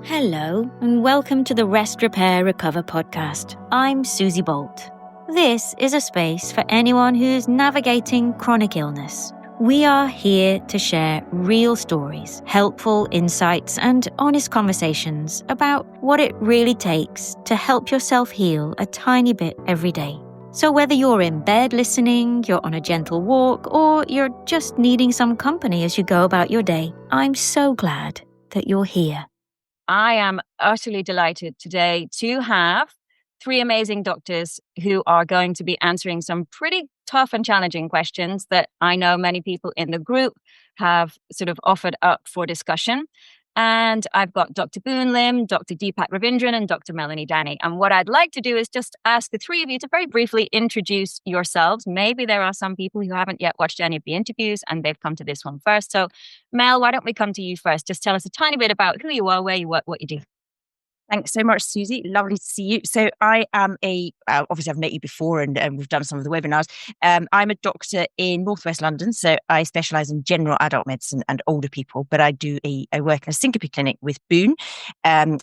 Hello, and welcome to the Rest, Repair, Recover podcast. I'm Susie Bolt. This is a space for anyone who's navigating chronic illness. We are here to share real stories, helpful insights, and honest conversations about what it really takes to help yourself heal a tiny bit every day. So whether you're in bed listening, you're on a gentle walk, or you're just needing some company as you go about your day, I'm so glad that you're here. I am utterly delighted today to have three amazing doctors who are going to be answering some pretty tough and challenging questions that I know many people in the group have sort of offered up for discussion. And I've got Dr. Boon Lim, Dr. Deepak Ravindran, and Dr. Melanie Danni. And what I'd like to do is just ask the three of you to very briefly introduce yourselves. Maybe there are some people who haven't yet watched any of the interviews and they've come to this one first. So Mel, why don't we come to you first? Just tell us a tiny bit about who you are, where you work, what you do. Thanks so much, Susie. Lovely to see you. So I am obviously I've met you before and we've done some of the webinars. I'm a doctor in Northwest London. So I specialise in general adult medicine and older people, but I work in a syncope clinic with Boon,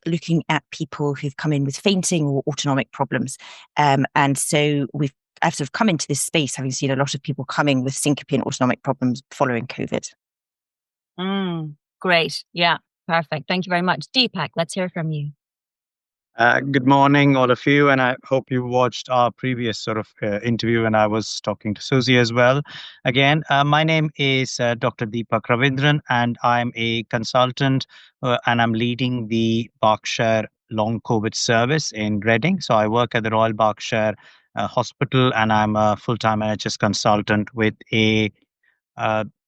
looking at people who've come in with fainting or autonomic problems. And so I've sort of come into this space having seen a lot of people coming with syncope and autonomic problems following COVID. Great. Yeah, perfect. Thank you very much. Deepak, let's hear from you. Good morning, all of you, and I hope you watched our previous sort of interview when I was talking to Susie as well. Again, my name is Dr. Deepak Ravindran, and I'm a consultant, and I'm leading the Berkshire Long COVID service in Reading. So I work at the Royal Berkshire Hospital, and I'm a full-time NHS consultant with a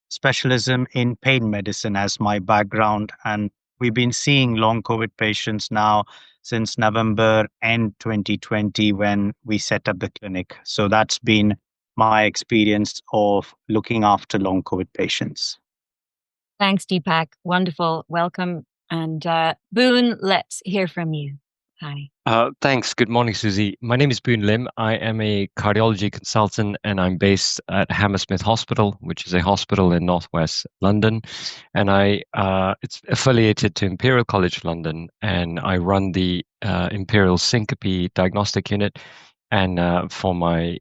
specialism in pain medicine as my background. And we've been seeing long COVID patients now since November end 2020 when we set up the clinic. So that's been my experience of looking after long COVID patients. Thanks, Deepak. Wonderful. Welcome. And Boon, let's hear from you. Hi. Thanks. Good morning, Susie. My name is Boon Lim. I am a cardiology consultant and I'm based at Hammersmith Hospital, which is a hospital in Northwest London. And it's affiliated to Imperial College London, and I run the Imperial Syncope Diagnostic Unit. And for my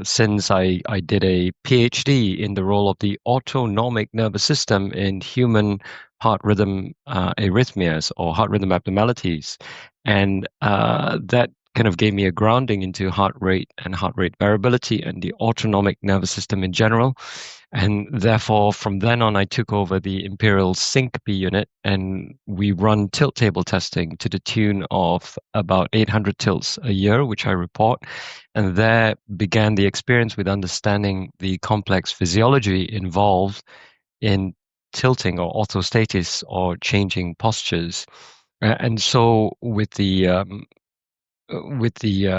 sins, I did a PhD in the role of the autonomic nervous system in human heart rhythm arrhythmias or heart rhythm abnormalities. And that kind of gave me a grounding into heart rate and heart rate variability and the autonomic nervous system in general. And therefore, from then on, I took over the Imperial Syncope unit, and we run tilt table testing to the tune of about 800 tilts a year, which I report. And there began the experience with understanding the complex physiology involved in tilting or orthostasis or changing postures. And so with the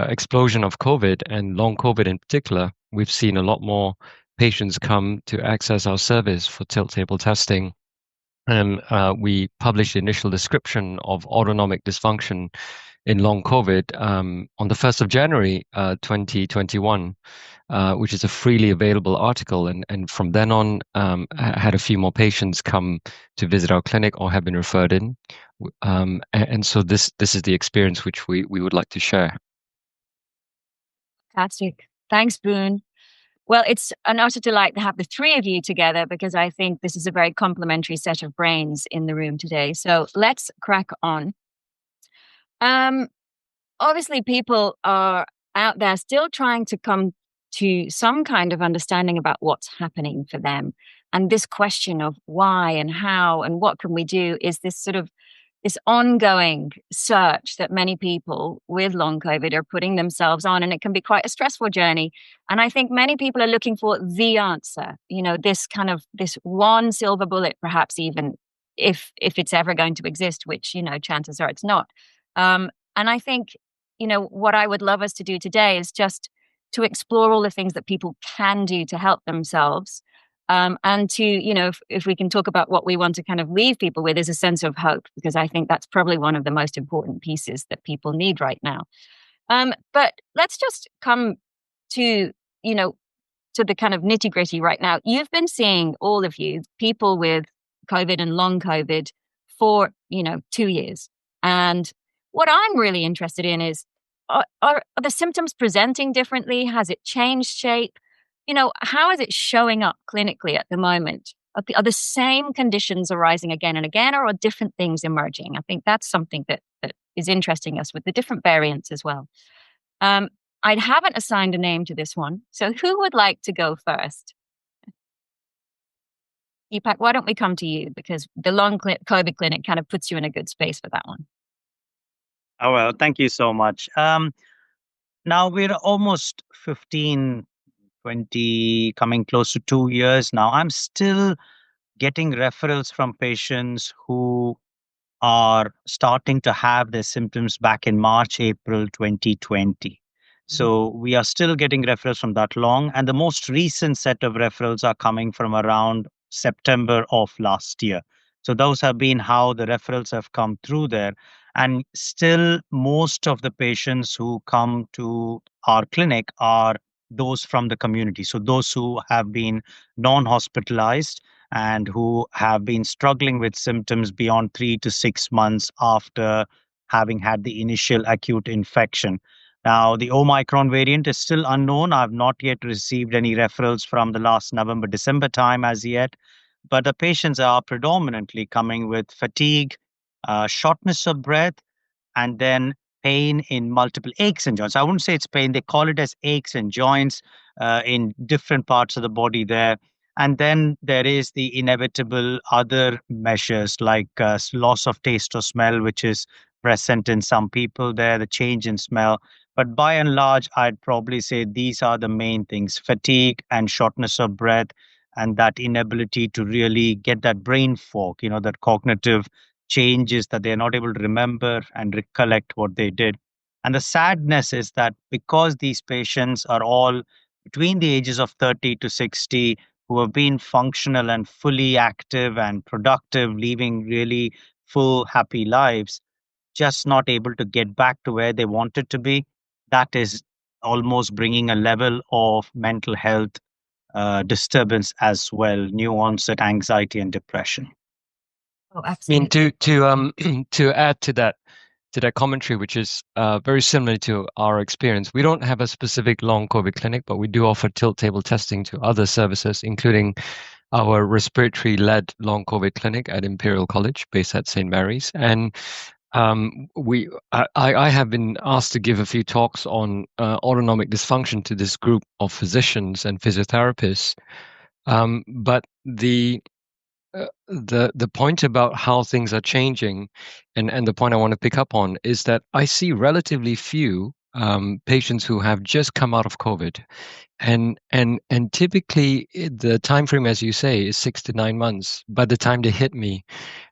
explosion of COVID and long COVID in particular, we've seen a lot more patients come to access our service for tilt table testing. And we published the initial description of autonomic dysfunction in long COVID on the 1st of January 2021, which is a freely available article. And from then on, had a few more patients come to visit our clinic or have been referred in. And so this is the experience which we would like to share. Fantastic. Thanks, Boon. Well, it's an utter delight to have the three of you together because I think this is a very complementary set of brains in the room today. So let's crack on. Obviously, people are out there still trying to come to some kind of understanding about what's happening for them. And this question of why and how and what can we do is this sort of this ongoing search that many people with long COVID are putting themselves on, and it can be quite a stressful journey. And I think many people are looking for the answer, this one silver bullet, perhaps even if it's ever going to exist, which, chances are it's not. And I think, what I would love us to do today is just to explore all the things that people can do to help themselves. And to, if we can talk about what we want to kind of leave people with is a sense of hope, because I think that's probably one of the most important pieces that people need right now. But let's just come to, to the kind of nitty gritty right now. You've been seeing, all of you, people with COVID and long COVID for, 2 years. And what I'm really interested in is, are the symptoms presenting differently? Has it changed shape? How is it showing up clinically at the moment? Are the same conditions arising again and again, or are different things emerging? I think that's something that is interesting us with the different variants as well. I haven't assigned a name to this one. So who would like to go first? Deepak, why don't we come to you? Because the long COVID clinic kind of puts you in a good space for that one. Oh, well, thank you so much. Now we're almost 15, 20, coming close to 2 years now. I'm still getting referrals from patients who are starting to have their symptoms back in March, April 2020. So we are still getting referrals from that long. And the most recent set of referrals are coming from around September of last year. So those have been how the referrals have come through there. And still, most of the patients who come to our clinic are those from the community. So those who have been non-hospitalized and who have been struggling with symptoms beyond 3 to 6 months after having had the initial acute infection. Now, the Omicron variant is still unknown. I've not yet received any referrals from the last November, December time as yet, but the patients are predominantly coming with fatigue, shortness of breath, and then pain in multiple aches and joints. I wouldn't say it's pain. They call it as aches and joints in different parts of the body there. And then there is the inevitable other measures like loss of taste or smell, which is present in some people there, the change in smell. But by and large, I'd probably say these are the main things: fatigue and shortness of breath, and that inability to really get that brain fog, that cognitive changes that they're not able to remember and recollect what they did. And the sadness is that because these patients are all between the ages of 30 to 60, who have been functional and fully active and productive, living really full, happy lives, just not able to get back to where they wanted to be, that is almost bringing a level of mental health disturbance as well, new onset anxiety and depression. Oh, I absolutely. mean, to add to that commentary, which is very similar to our experience, we don't have a specific long COVID clinic, but we do offer tilt table testing to other services, including our respiratory-led long COVID clinic at Imperial College, based at St. Mary's. And I have been asked to give a few talks on autonomic dysfunction to this group of physicians and physiotherapists. But the point about how things are changing, and the point I want to pick up on, is that I see relatively few patients who have just come out of COVID, and typically the time frame, as you say, is 6 to 9 months by the time they hit me,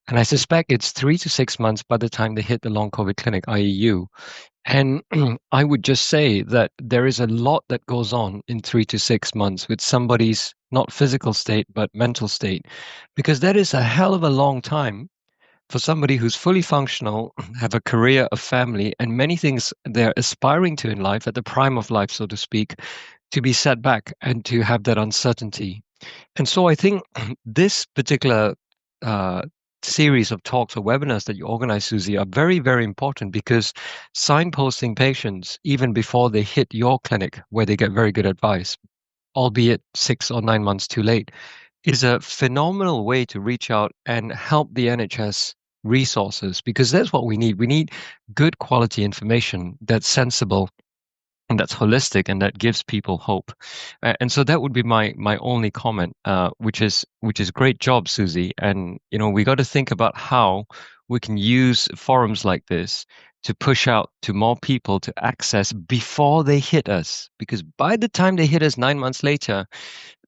and I suspect it's 3 to 6 months by the time they hit the long COVID clinic, i.e. you. And I would just say that there is a lot that goes on in 3 to 6 months with somebody's not physical state, but mental state, because that is a hell of a long time for somebody who's fully functional, have a career, a family, and many things they're aspiring to in life, at the prime of life, so to speak, to be set back and to have that uncertainty. And so I think this particular series of talks or webinars that you organize, Susie, are very, very important, because signposting patients even before they hit your clinic where they get very good advice, albeit 6 or 9 months too late, is a phenomenal way to reach out and help the NHS resources, because that's what we need. We need good quality information that's sensible and that's holistic and that gives people hope. And so that would be my only comment, which is great job, Susie. And we got to think about how we can use forums like this to push out to more people to access before they hit us, because by the time they hit us 9 months later,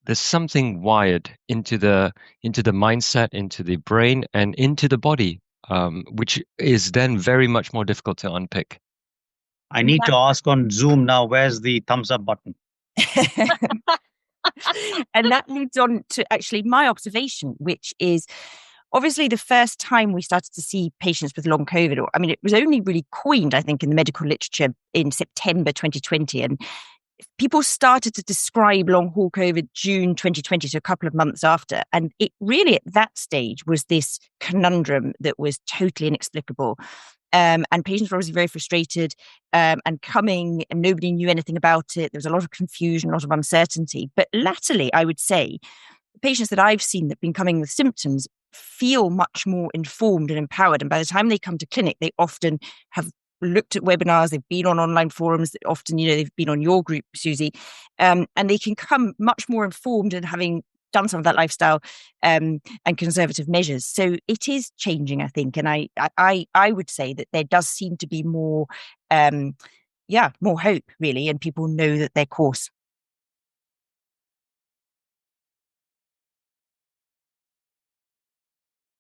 there's something wired into the mindset, into the brain, and into the body, which is then very much more difficult to unpick. I need to ask on Zoom now, where's the thumbs up button? And that leads on to actually my observation, which is obviously the first time we started to see patients with long COVID, it was only really coined, I think, in the medical literature in September 2020. And people started to describe long haul COVID June 2020, so a couple of months after. And it really at that stage was this conundrum that was totally inexplicable. And patients were obviously very frustrated and coming, and nobody knew anything about it. There was a lot of confusion, a lot of uncertainty. But latterly, I would say, patients that I've seen that have been coming with symptoms feel much more informed and empowered. And by the time they come to clinic, they often have looked at webinars, they've been on online forums, often, they've been on your group, Susie, and they can come much more informed and having done some of that lifestyle and conservative measures. So it is changing, I think. And I would say that there does seem to be more, more hope, really, and people know that their course.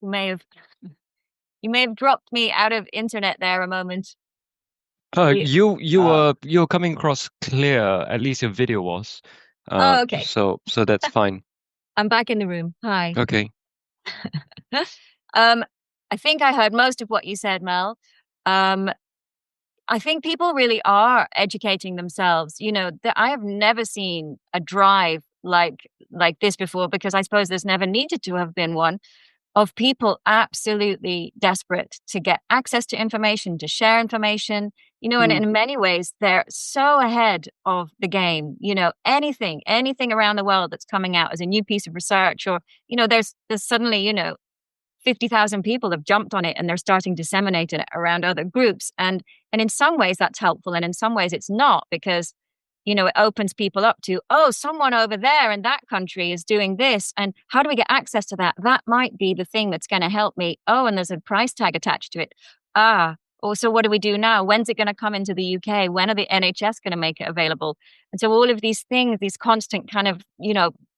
You may have dropped me out of internet there a moment. You're coming across clear. At least your video was. Okay. So that's fine. I'm back in the room. Hi. Okay. I think I heard most of what you said, Mel. I think people really are educating themselves. I have never seen a drive like this before, because I suppose there's never needed to have been one, of people absolutely desperate to get access to information, to share information, and in many ways, they're so ahead of the game. Anything around the world that's coming out as a new piece of research, or, there's suddenly, 50,000 people have jumped on it and they're starting to disseminate it around other groups. And in some ways that's helpful. And in some ways it's not, because, it opens people up to, someone over there in that country is doing this. And how do we get access to that? That might be the thing that's going to help me. And there's a price tag attached to it. So what do we do now? When's it going to come into the UK? When are the NHS going to make it available? And so all of these things, these constant kind of,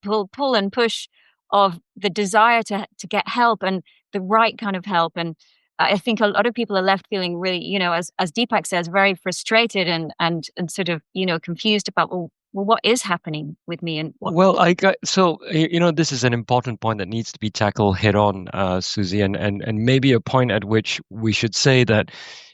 pull and push of the desire to get help, and the right kind of help. And I think a lot of people are left feeling really, as Deepak says, very frustrated and sort of, confused about, well, what is happening with me? And this is an important point that needs to be tackled head on, Susie, and maybe a point at which we should say that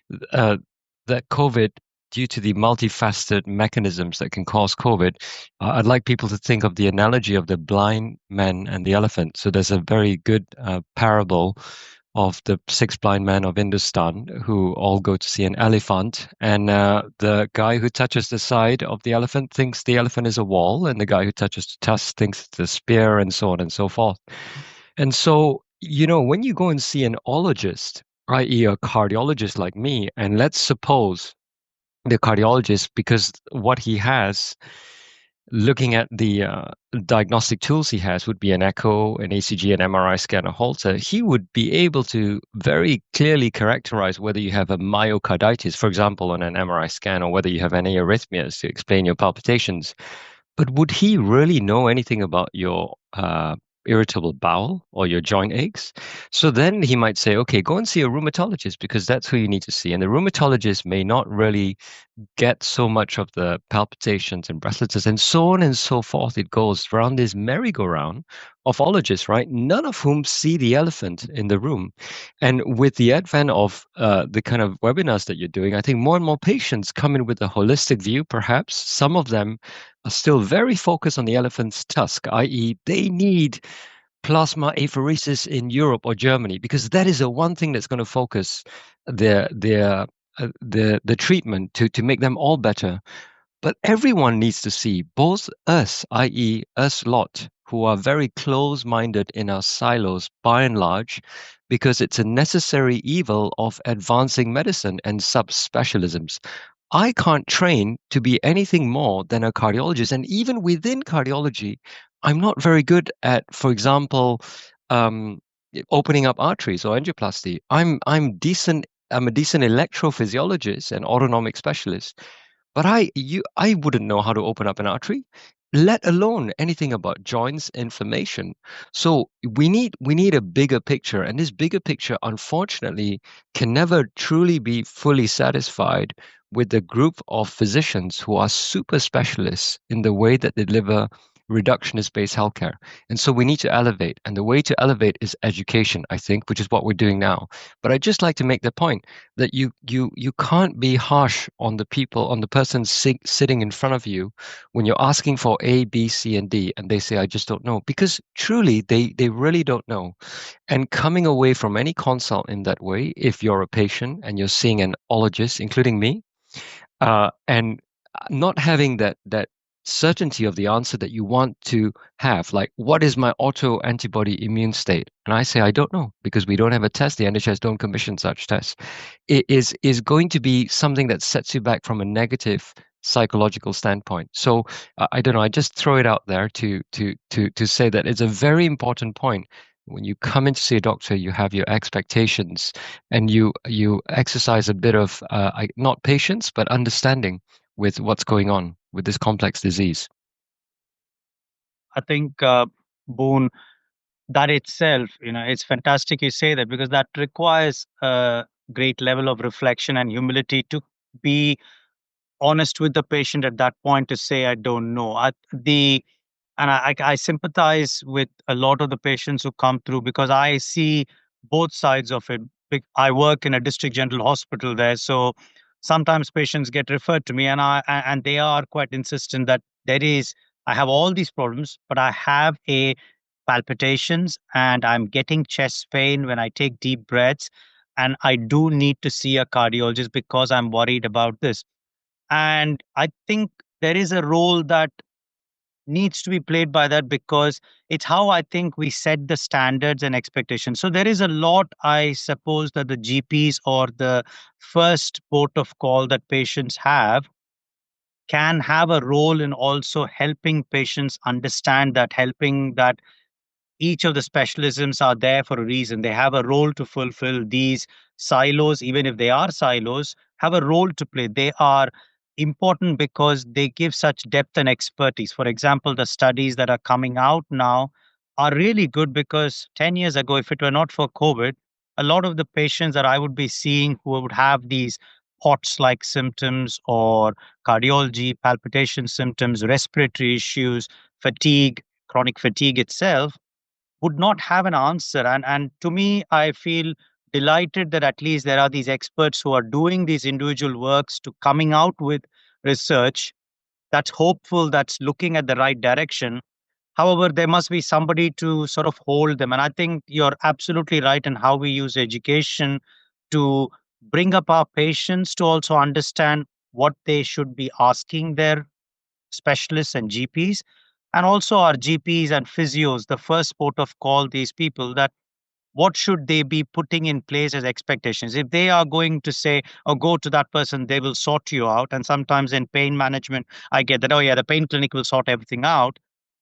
that COVID, due to the multifaceted mechanisms that can cause COVID, I'd like people to think of the analogy of the blind man and the elephant. So there's a very good parable of the 6 blind men of Hindustan who all go to see an elephant, and the guy who touches the side of the elephant thinks the elephant is a wall, and the guy who touches the tusk thinks it's a spear, and so on and so forth. And so, when you go and see an ologist, i.e. a cardiologist like me, and let's suppose the cardiologist, because what he has, looking at the diagnostic tools he has, would be an echo, an ECG, an MRI scan, a Holter, he would be able to very clearly characterize whether you have a myocarditis, for example, on an MRI scan, or whether you have any arrhythmias to explain your palpitations. But would he really know anything about your irritable bowel or your joint aches? So then he might say, okay, go and see a rheumatologist, because that's who you need to see. And the rheumatologist may not really get so much of the palpitations and breathlessness and so on and so forth. It goes around this merry-go-round of ologists, right? None of whom see the elephant in the room. And with the advent of the kind of webinars that you're doing, I think more and more patients come in with a holistic view, perhaps. Some of them are still very focused on the elephant's tusk, i.e. they need plasma apheresis in Europe or Germany, because that is the one thing that's going to focus the treatment to make them all better. But everyone needs to see, both us, i.e. us lot, who are very close-minded in our silos by and large, because it's a necessary evil of advancing medicine and subspecialisms. I can't train to be anything more than a cardiologist. And even within cardiology, I'm not very good at, for example, opening up arteries or angioplasty. I'm a decent electrophysiologist and autonomic specialist, but I wouldn't know how to open up an artery, let alone anything about joints, inflammation. So we need a bigger picture, and this bigger picture, unfortunately, can never truly be fully satisfied with the group of physicians who are super specialists in the way that they deliver reductionist-based healthcare. And so we need to elevate. And the way to elevate is education, I think, which is what we're doing now. But I'd just like to make the point that you can't be harsh on the people, on the person sitting in front of you when you're asking for A, B, C, and D, and they say, I just don't know. Because truly, they really don't know. And coming away from any consult in that way, if you're a patient and you're seeing an ologist, including me, and not having that certainty of the answer that you want to have, like, what is my auto-antibody immune state? And I say, I don't know, because we don't have a test. The NHS don't commission such tests. It is going to be something that sets you back from a negative psychological standpoint. So I don't know. I just throw it out there to say that it's a very important point. When you come in to see a doctor, you have your expectations, and you exercise a bit of not patience but understanding with what's going on with this complex disease. I think, Boon, that itself, it's fantastic you say that, because that requires a great level of reflection and humility to be honest with the patient at that point to say, I don't know. I sympathize with a lot of the patients who come through, because I see both sides of it. I work in a district general hospital there, so sometimes patients get referred to me, and they are quite insistent that I have all these problems, but I have a palpitations and I'm getting chest pain when I take deep breaths, and I do need to see a cardiologist because I'm worried about this. And I think there is a role that needs to be played by that, because it's how I think we set the standards and expectations. So there is a lot, I suppose, that the GPs or the first port of call that patients can have a role in also helping patients understand that, helping that each of the specialisms are there for a reason. They have a role to fulfill. These silos, even if they are silos, have a role to play. They are important because they give such depth and expertise. For example, the studies that are coming out now are really good, because 10 years ago, if it were not for COVID, a lot of the patients that I would be seeing who would have these POTS-like symptoms or cardiology, palpitation symptoms, respiratory issues, fatigue, chronic fatigue itself, would not have an answer. And to me, I feel delighted that at least there are these experts who are doing these individual works to coming out with research that's hopeful, that's looking at the right direction. However, there must be somebody to sort of hold them. And I think you're absolutely right in how we use education to bring up our patients to also understand what they should be asking their specialists and GPs, and also our GPs and physios, the first port of call, these people, that what should they be putting in place as expectations? If they are going to say, oh, go to that person, they will sort you out. And sometimes in pain management, I get that, oh yeah, the pain clinic will sort everything out.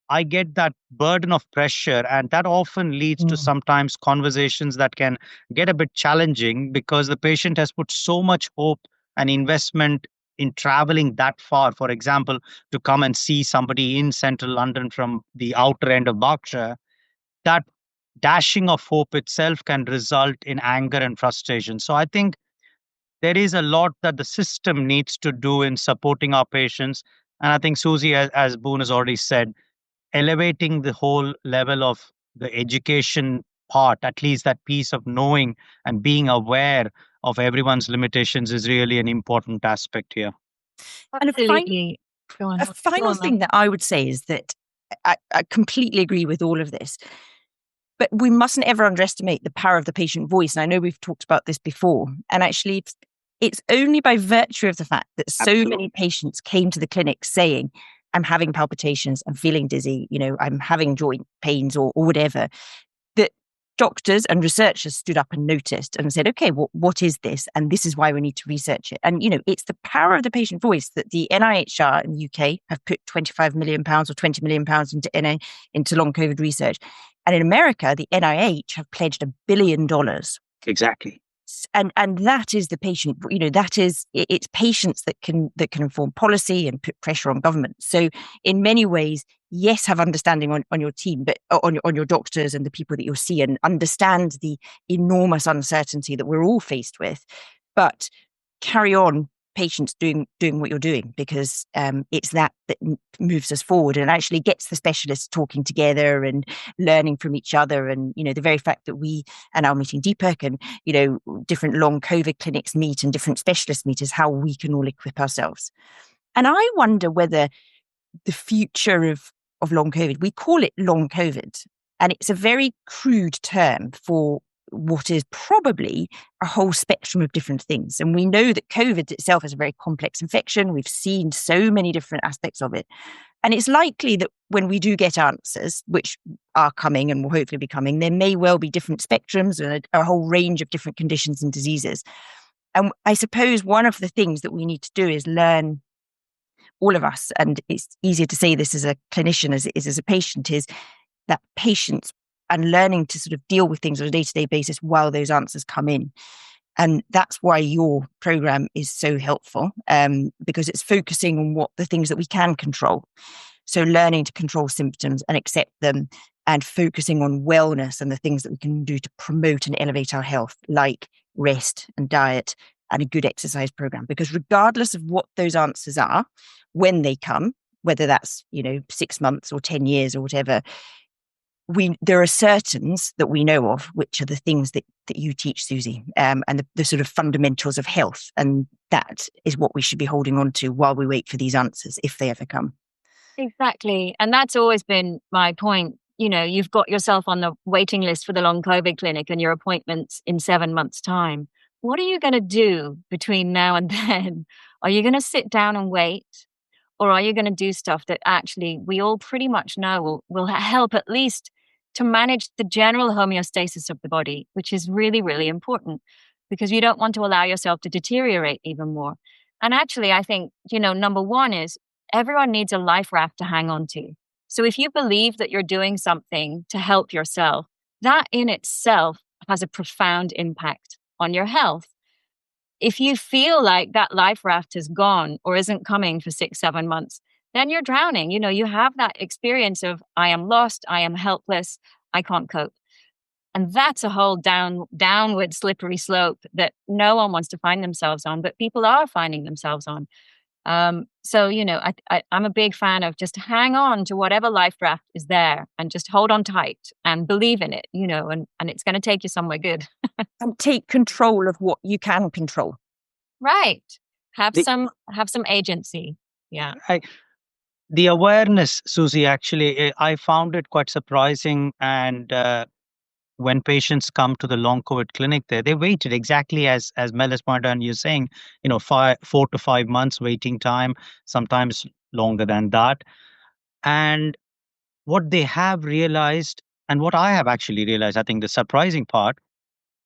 I get that burden of pressure, and that often leads to sometimes conversations that can get a bit challenging, because the patient has put so much hope and investment in traveling that far, for example, to come and see somebody in central London from the outer end of Berkshire. That dashing of hope itself can result in anger and frustration. So I think there is a lot that the system needs to do in supporting our patients. And I think, Susie, as Boon has already said, elevating the whole level of the education part, at least that piece of knowing and being aware of everyone's limitations, is really an important aspect here. And Absolutely. Go on. a final thing that I would say is that I completely agree with all of this, but we mustn't ever underestimate the power of the patient voice. And I know we've talked about this before. And actually, it's only by virtue of the fact that so many patients came to the clinic saying, I'm having palpitations, I'm feeling dizzy, I'm having joint pains or whatever, that doctors and researchers stood up and noticed and said, okay, what is this? And this is why we need to research it. And, it's the power of the patient voice that the NIHR in the UK have put £25 million or £20 million into long COVID research. And in America, the NIH have pledged $1 billion. Exactly. And that is the patient, it's patients that can inform policy and put pressure on government. So in many ways, yes, have understanding on your team, but on your doctors and the people that you'll see, and understand the enormous uncertainty that we're all faced with, but carry on patients doing what you're doing, because it's that moves us forward and actually gets the specialists talking together and learning from each other. And, the very fact that we are now meeting Deepak and, different long COVID clinics meet and different specialists meet is how we can all equip ourselves. And I wonder whether the future of long COVID, we call it long COVID, and it's a very crude term for what is probably a whole spectrum of different things. And we know that COVID itself is a very complex infection. We've seen so many different aspects of it. And it's likely that when we do get answers, which are coming and will hopefully be coming, there may well be different spectrums and a whole range of different conditions and diseases. And I suppose one of the things that we need to do is learn, all of us, and it's easier to say this as a clinician as it is as a patient, is that patience and learning to sort of deal with things on a day-to-day basis while those answers come in. And that's why your program is so helpful, because it's focusing on what the things that we can control. So learning to control symptoms and accept them, and focusing on wellness and the things that we can do to promote and elevate our health, like rest and diet and a good exercise program. Because regardless of what those answers are, when they come, whether that's 6 months or 10 years or whatever, there are certains that we know of, which are the things that you teach, Susie, and the sort of fundamentals of health. And that is what we should be holding on to while we wait for these answers, if they ever come. Exactly. And that's always been my point. You've got yourself on the waiting list for the long COVID clinic and your appointments in 7 months' time. What are you going to do between now and then? Are you going to sit down and wait? Or are you going to do stuff that actually we all pretty much know will help at least to manage the general homeostasis of the body, which is really, really important, because you don't want to allow yourself to deteriorate even more. And actually, I think, number one is everyone needs a life raft to hang on to. So if you believe that you're doing something to help yourself, that in itself has a profound impact on your health. If you feel like that life raft is gone or isn't coming for 6-7 months, then you're drowning. You have that experience of, I am lost, I am helpless, I can't cope. And that's a whole downward slippery slope that no one wants to find themselves on, but people are finding themselves on. So, I'm a big fan of just hang on to whatever life raft is there and just hold on tight and believe in it, and it's going to take you somewhere good. And take control of what you can control. Right. Have some agency. Yeah. The awareness, Susie, actually, I found it quite surprising. And when patients come to the long COVID clinic there, they waited exactly as Mel has pointed out, and you're saying, 4 to 5 months waiting time, sometimes longer than that. And what they have realized, and what I have actually realized, I think the surprising part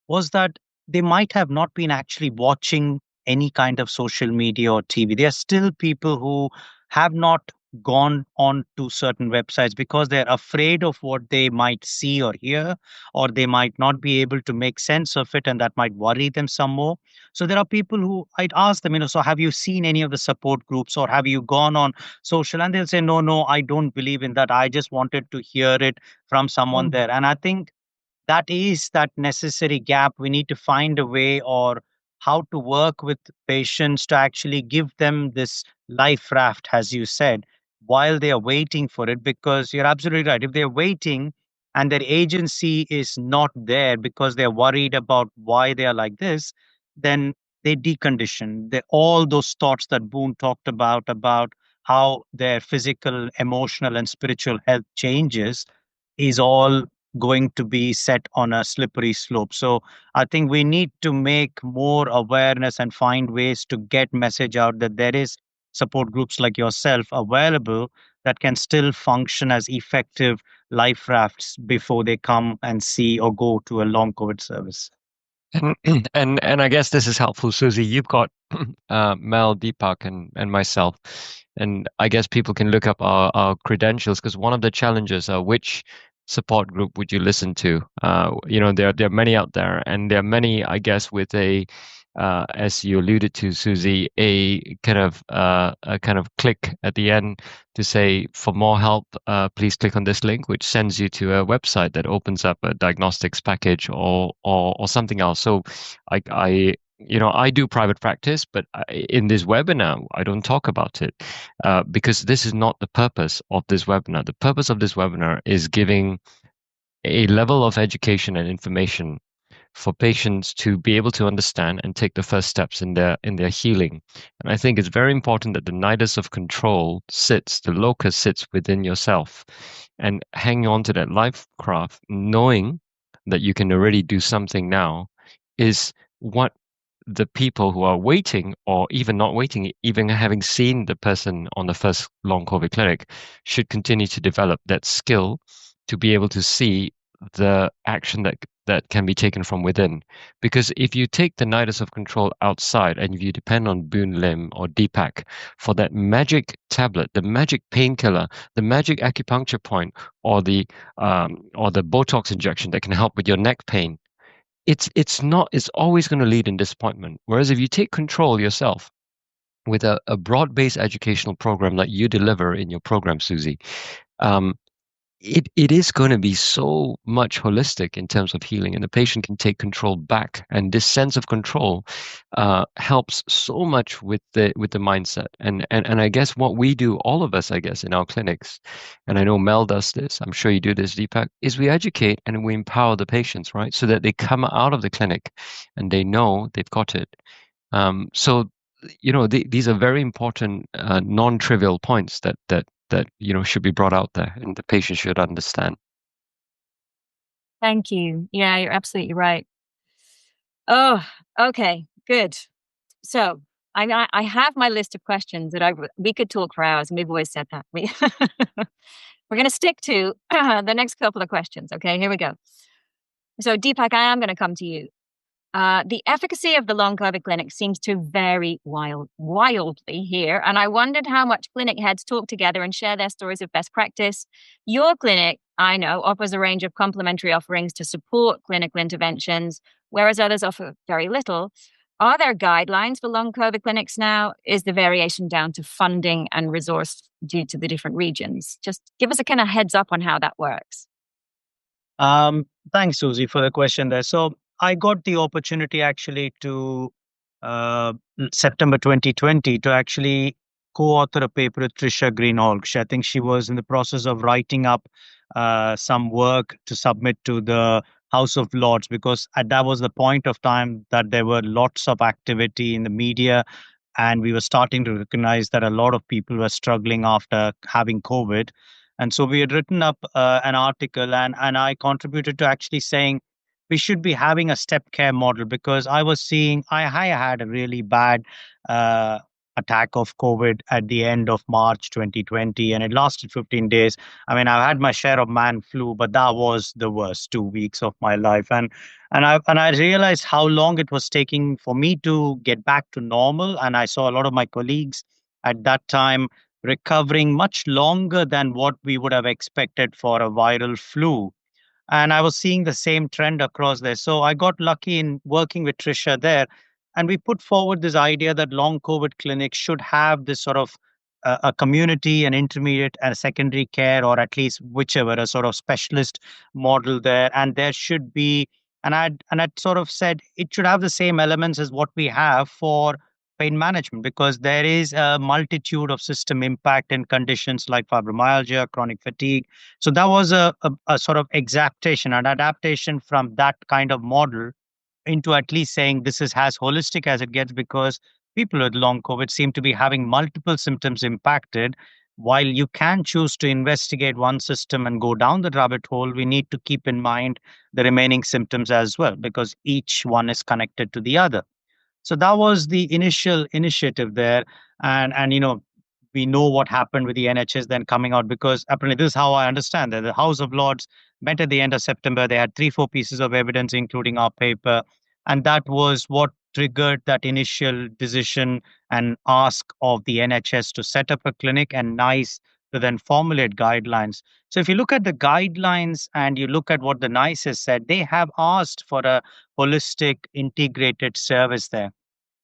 was that they might have not been actually watching any kind of social media or TV. There are still people who have not gone on to certain websites because they're afraid of what they might see or hear, or they might not be able to make sense of it, and that might worry them some more. So there are people who I'd ask them, so have you seen any of the support groups, or have you gone on social? And they'll say, no, I don't believe in that. I just wanted to hear it from someone there. And I think that is that necessary gap. We need to find a way or how to work with patients to actually give them this life raft, as you said, while they are waiting for it. Because you're absolutely right. If they're waiting and their agency is not there because they're worried about why they are like this, then they decondition. All those thoughts that Boon talked about how their physical, emotional, and spiritual health changes is all going to be set on a slippery slope. So I think we need to make more awareness and find ways to get message out that there is support groups like yourself available that can still function as effective life rafts before they come and see or go to a long COVID service. And I guess this is helpful, Susie. You've got Mel, Deepak, and myself, and I guess people can look up our credentials, because one of the challenges are which support group would you listen to? There are many out there, and there are many, I guess, with a as you alluded to, Susie, a kind of click at the end to say, for more help, please click on this link, which sends you to a website that opens up a diagnostics package or something else. So I I do private practice, but in this webinar, I don't talk about it because this is not the purpose of this webinar. The purpose of this webinar is giving a level of education and information for patients to be able to understand and take the first steps in their healing. And I think it's very important that the nidus of control the locus sits within yourself, and hanging on to that life craft, knowing that you can already do something now, is what the people who are waiting, or even not waiting, even having seen the person on the first long COVID clinic, should continue to develop that skill to be able to see the action that can be taken from within. Because if you take the nidus of control outside and if you depend on Boon Lim or Deepak for that magic tablet, the magic painkiller, the magic acupuncture point, or the Botox injection that can help with your neck pain, it's always going to lead in disappointment. Whereas if you take control yourself with a broad-based educational program that you deliver in your program, Susie, it is going to be so much holistic in terms of healing, and the patient can take control back. And this sense of control helps so much with the mindset. And I guess what we do, all of us, I guess, in our clinics, and I know Mel does this, I'm sure you do this, Deepak, is we educate and we empower the patients, right? So that they come out of the clinic and they know they've got it. So, these are very important, non-trivial points that should be brought out there and the patient should understand. Thank you. Yeah, you're absolutely right. Oh, okay, good. So I have my list of questions that we could talk for hours, and we've always said that. We're going to stick to the next couple of questions. Okay, here we go. So Deepak, I am going to come to you. The efficacy of the long COVID clinic seems to vary wildly here, and I wondered how much clinic heads talk together and share their stories of best practice. Your clinic, I know, offers a range of complementary offerings to support clinical interventions, whereas others offer very little. Are there guidelines for long COVID clinics now? Is the variation down to funding and resource due to the different regions? Just give us a kind of heads up on how that works. Thanks, Susie, for the question there. So I got the opportunity actually to September 2020 to actually co-author a paper with Trisha Greenhalgh. I think she was in the process of writing up some work to submit to the House of Lords, because that was the point of time that there were lots of activity in the media, and we were starting to recognize that a lot of people were struggling after having COVID. And so we had written up an article, and I contributed to actually saying we should be having a step care model, because I was seeing I had a really bad attack of COVID at the end of March 2020, and it lasted 15 days. I mean, I've had my share of man flu, but that was the worst 2 weeks of my life. And I realized how long it was taking for me to get back to normal. And I saw a lot of my colleagues at that time recovering much longer than what we would have expected for a viral flu. And I was seeing the same trend across there. So I got lucky in working with Trisha there. And we put forward this idea that long COVID clinics should have this sort of a community, an intermediate, and a secondary care, or at least whichever, a sort of specialist model there. And there should be, and I'd sort of said it should have the same elements as what we have for pain management, because there is a multitude of system impact in conditions like fibromyalgia, chronic fatigue. So that was a sort of an adaptation from that kind of model into at least saying this is as holistic as it gets, because people with long COVID seem to be having multiple symptoms impacted. While you can choose to investigate one system and go down the rabbit hole, we need to keep in mind the remaining symptoms as well, because each one is connected to the other. So that was the initial initiative there. And we know what happened with the NHS then coming out, because apparently this is how I understand that the House of Lords met at the end of September. They had 3-4 pieces of evidence, including our paper. And that was what triggered that initial decision and ask of the NHS to set up a clinic, and NICE to then formulate guidelines. So if you look at the guidelines and you look at what the NICE has said, they have asked for a holistic, integrated service there.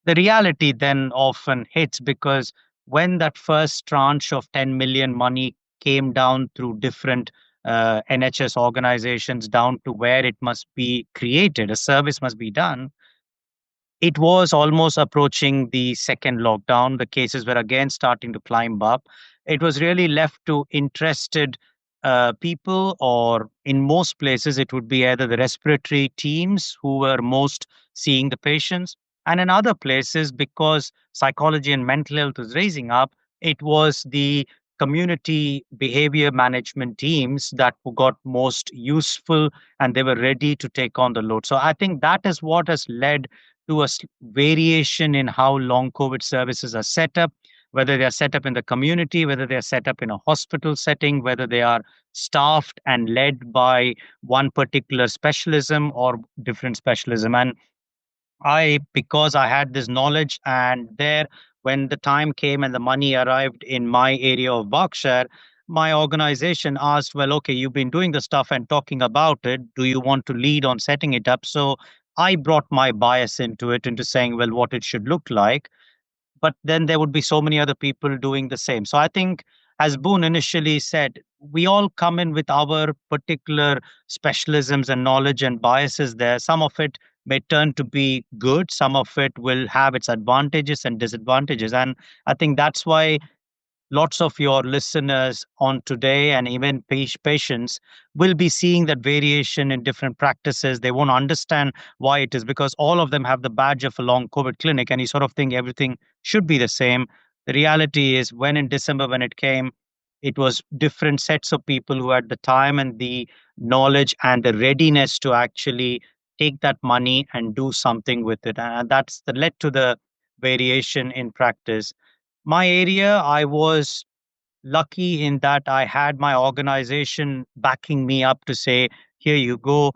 The reality then often hits, because when that first tranche of 10 million money came down through different NHS organizations down to where it must be created, a service must be done, it was almost approaching the second lockdown. The cases were again starting to climb up. It was really left to interested people, or in most places, it would be either the respiratory teams who were most seeing the patients. And in other places, because psychology and mental health was raising up, it was the community behavior management teams that got most useful, and they were ready to take on the load. So I think that is what has led to a variation in how long COVID services are set up, whether they are set up in the community, whether they are set up in a hospital setting, whether they are staffed and led by one particular specialism or different specialism. And because I had this knowledge, and there, when the time came and the money arrived in my area of Berkshire, my organization asked, well, okay, you've been doing the stuff and talking about it. Do you want to lead on setting it up? So I brought my bias into it, into saying, well, what it should look like. But then there would be so many other people doing the same. So I think, as Boon initially said, we all come in with our particular specialisms and knowledge and biases there. Some of it may turn to be good, some of it will have its advantages and disadvantages. And I think that's why lots of your listeners on today, and even patients, will be seeing that variation in different practices. They won't understand why it is, because all of them have the badge of a long COVID clinic, and you sort of think everything should be the same. The reality is, when in December, when it came, it was different sets of people who had the time and the knowledge and the readiness to actually take that money and do something with it. And that's that led to the variation in practice. My area, I was lucky in that I had my organization backing me up to say, here you go.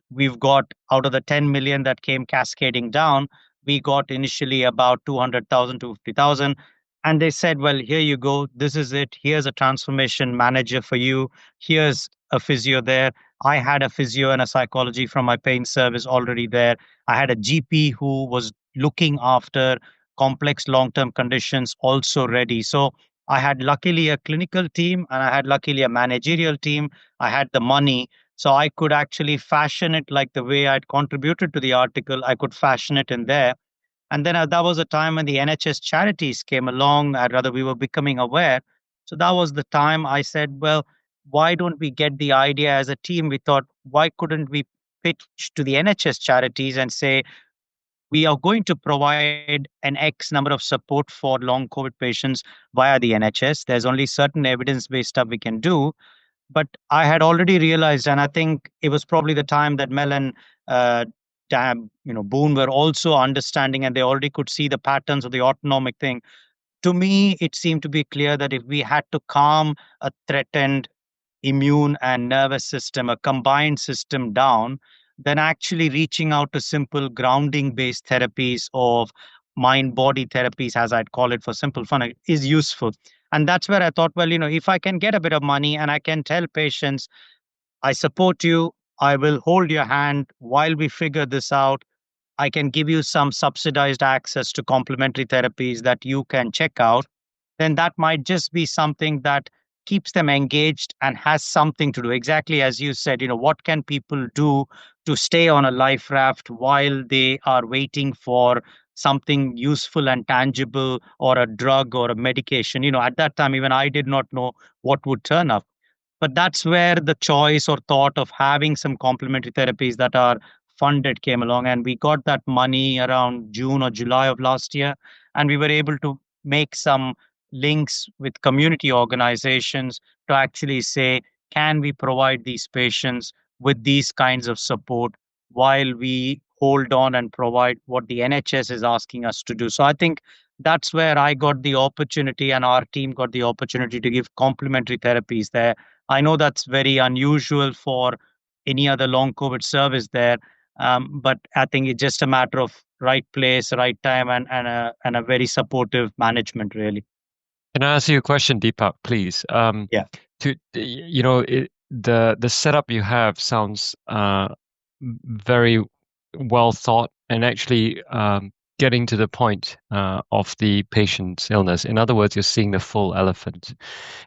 We've got, out of the 10 million that came cascading down, we got initially about 200,000 to 50,000. And they said, well, here you go. This is it. Here's a transformation manager for you. Here's a physio there. I had a physio and a psychology from my pain service already there. I had a GP who was looking after complex long-term conditions also ready. So I had luckily a clinical team, and I had luckily a managerial team. I had the money. So I could actually fashion it like the way I'd contributed to the article. I could fashion it in there. And then that was a time when the NHS charities came along, or rather we were becoming aware. So that was the time I said, well, why don't we get the idea as a team? We thought, why couldn't we pitch to the NHS charities and say, we are going to provide an X number of support for long COVID patients via the NHS. There's only certain evidence-based stuff we can do. But I had already realized, and I think it was probably the time that Mel and Boon were also understanding, and they already could see the patterns of the autonomic thing. To me, it seemed to be clear that if we had to calm a threatened immune and nervous system, a combined system down, then actually reaching out to simple grounding based therapies of mind body therapies, as I'd call it for simple fun, is useful. And that's where I thought, well, if I can get a bit of money and I can tell patients, I support you, I will hold your hand while we figure this out. I can give you some subsidized access to complementary therapies that you can check out, then that might just be something that keeps them engaged and has something to do. Exactly as you said, what can people do to stay on a life raft while they are waiting for something useful and tangible, or a drug or a medication? At that time, even I did not know what would turn up. But that's where the choice or thought of having some complementary therapies that are funded came along. And we got that money around June or July of last year. And we were able to make some links with community organizations to actually say, can we provide these patients with these kinds of support while we hold on and provide what the NHS is asking us to do? So I think that's where I got the opportunity, and our team got the opportunity to give complementary therapies there. I know that's very unusual for any other long COVID service there, but I think it's just a matter of right place, right time, and a very supportive management, really. Can I ask you a question, Deepak, please? Yeah. The setup you have sounds very well thought, and actually getting to the point of the patient's illness. In other words, you're seeing the full elephant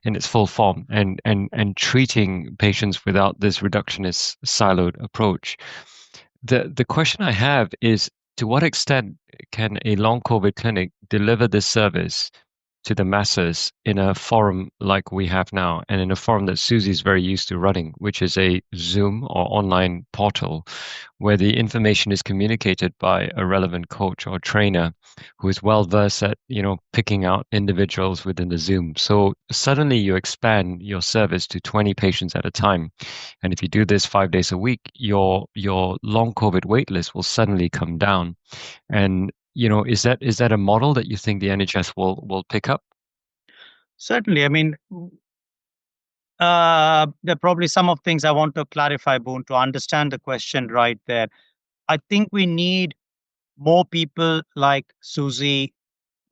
in its full form, and treating patients without this reductionist siloed approach. The question I have is, to what extent can a long COVID clinic deliver this service to the masses in a forum like we have now, and in a forum that Susie's very used to running, which is a Zoom or online portal where the information is communicated by a relevant coach or trainer who is well versed at, picking out individuals within the Zoom. So suddenly you expand your service to 20 patients at a time. And if you do this 5 days a week, your long COVID wait list will suddenly come down. And is that a model that you think the NHS will pick up? Certainly. I mean, there are probably some of things I want to clarify, Boon, to understand the question right there. I think we need more people like Susie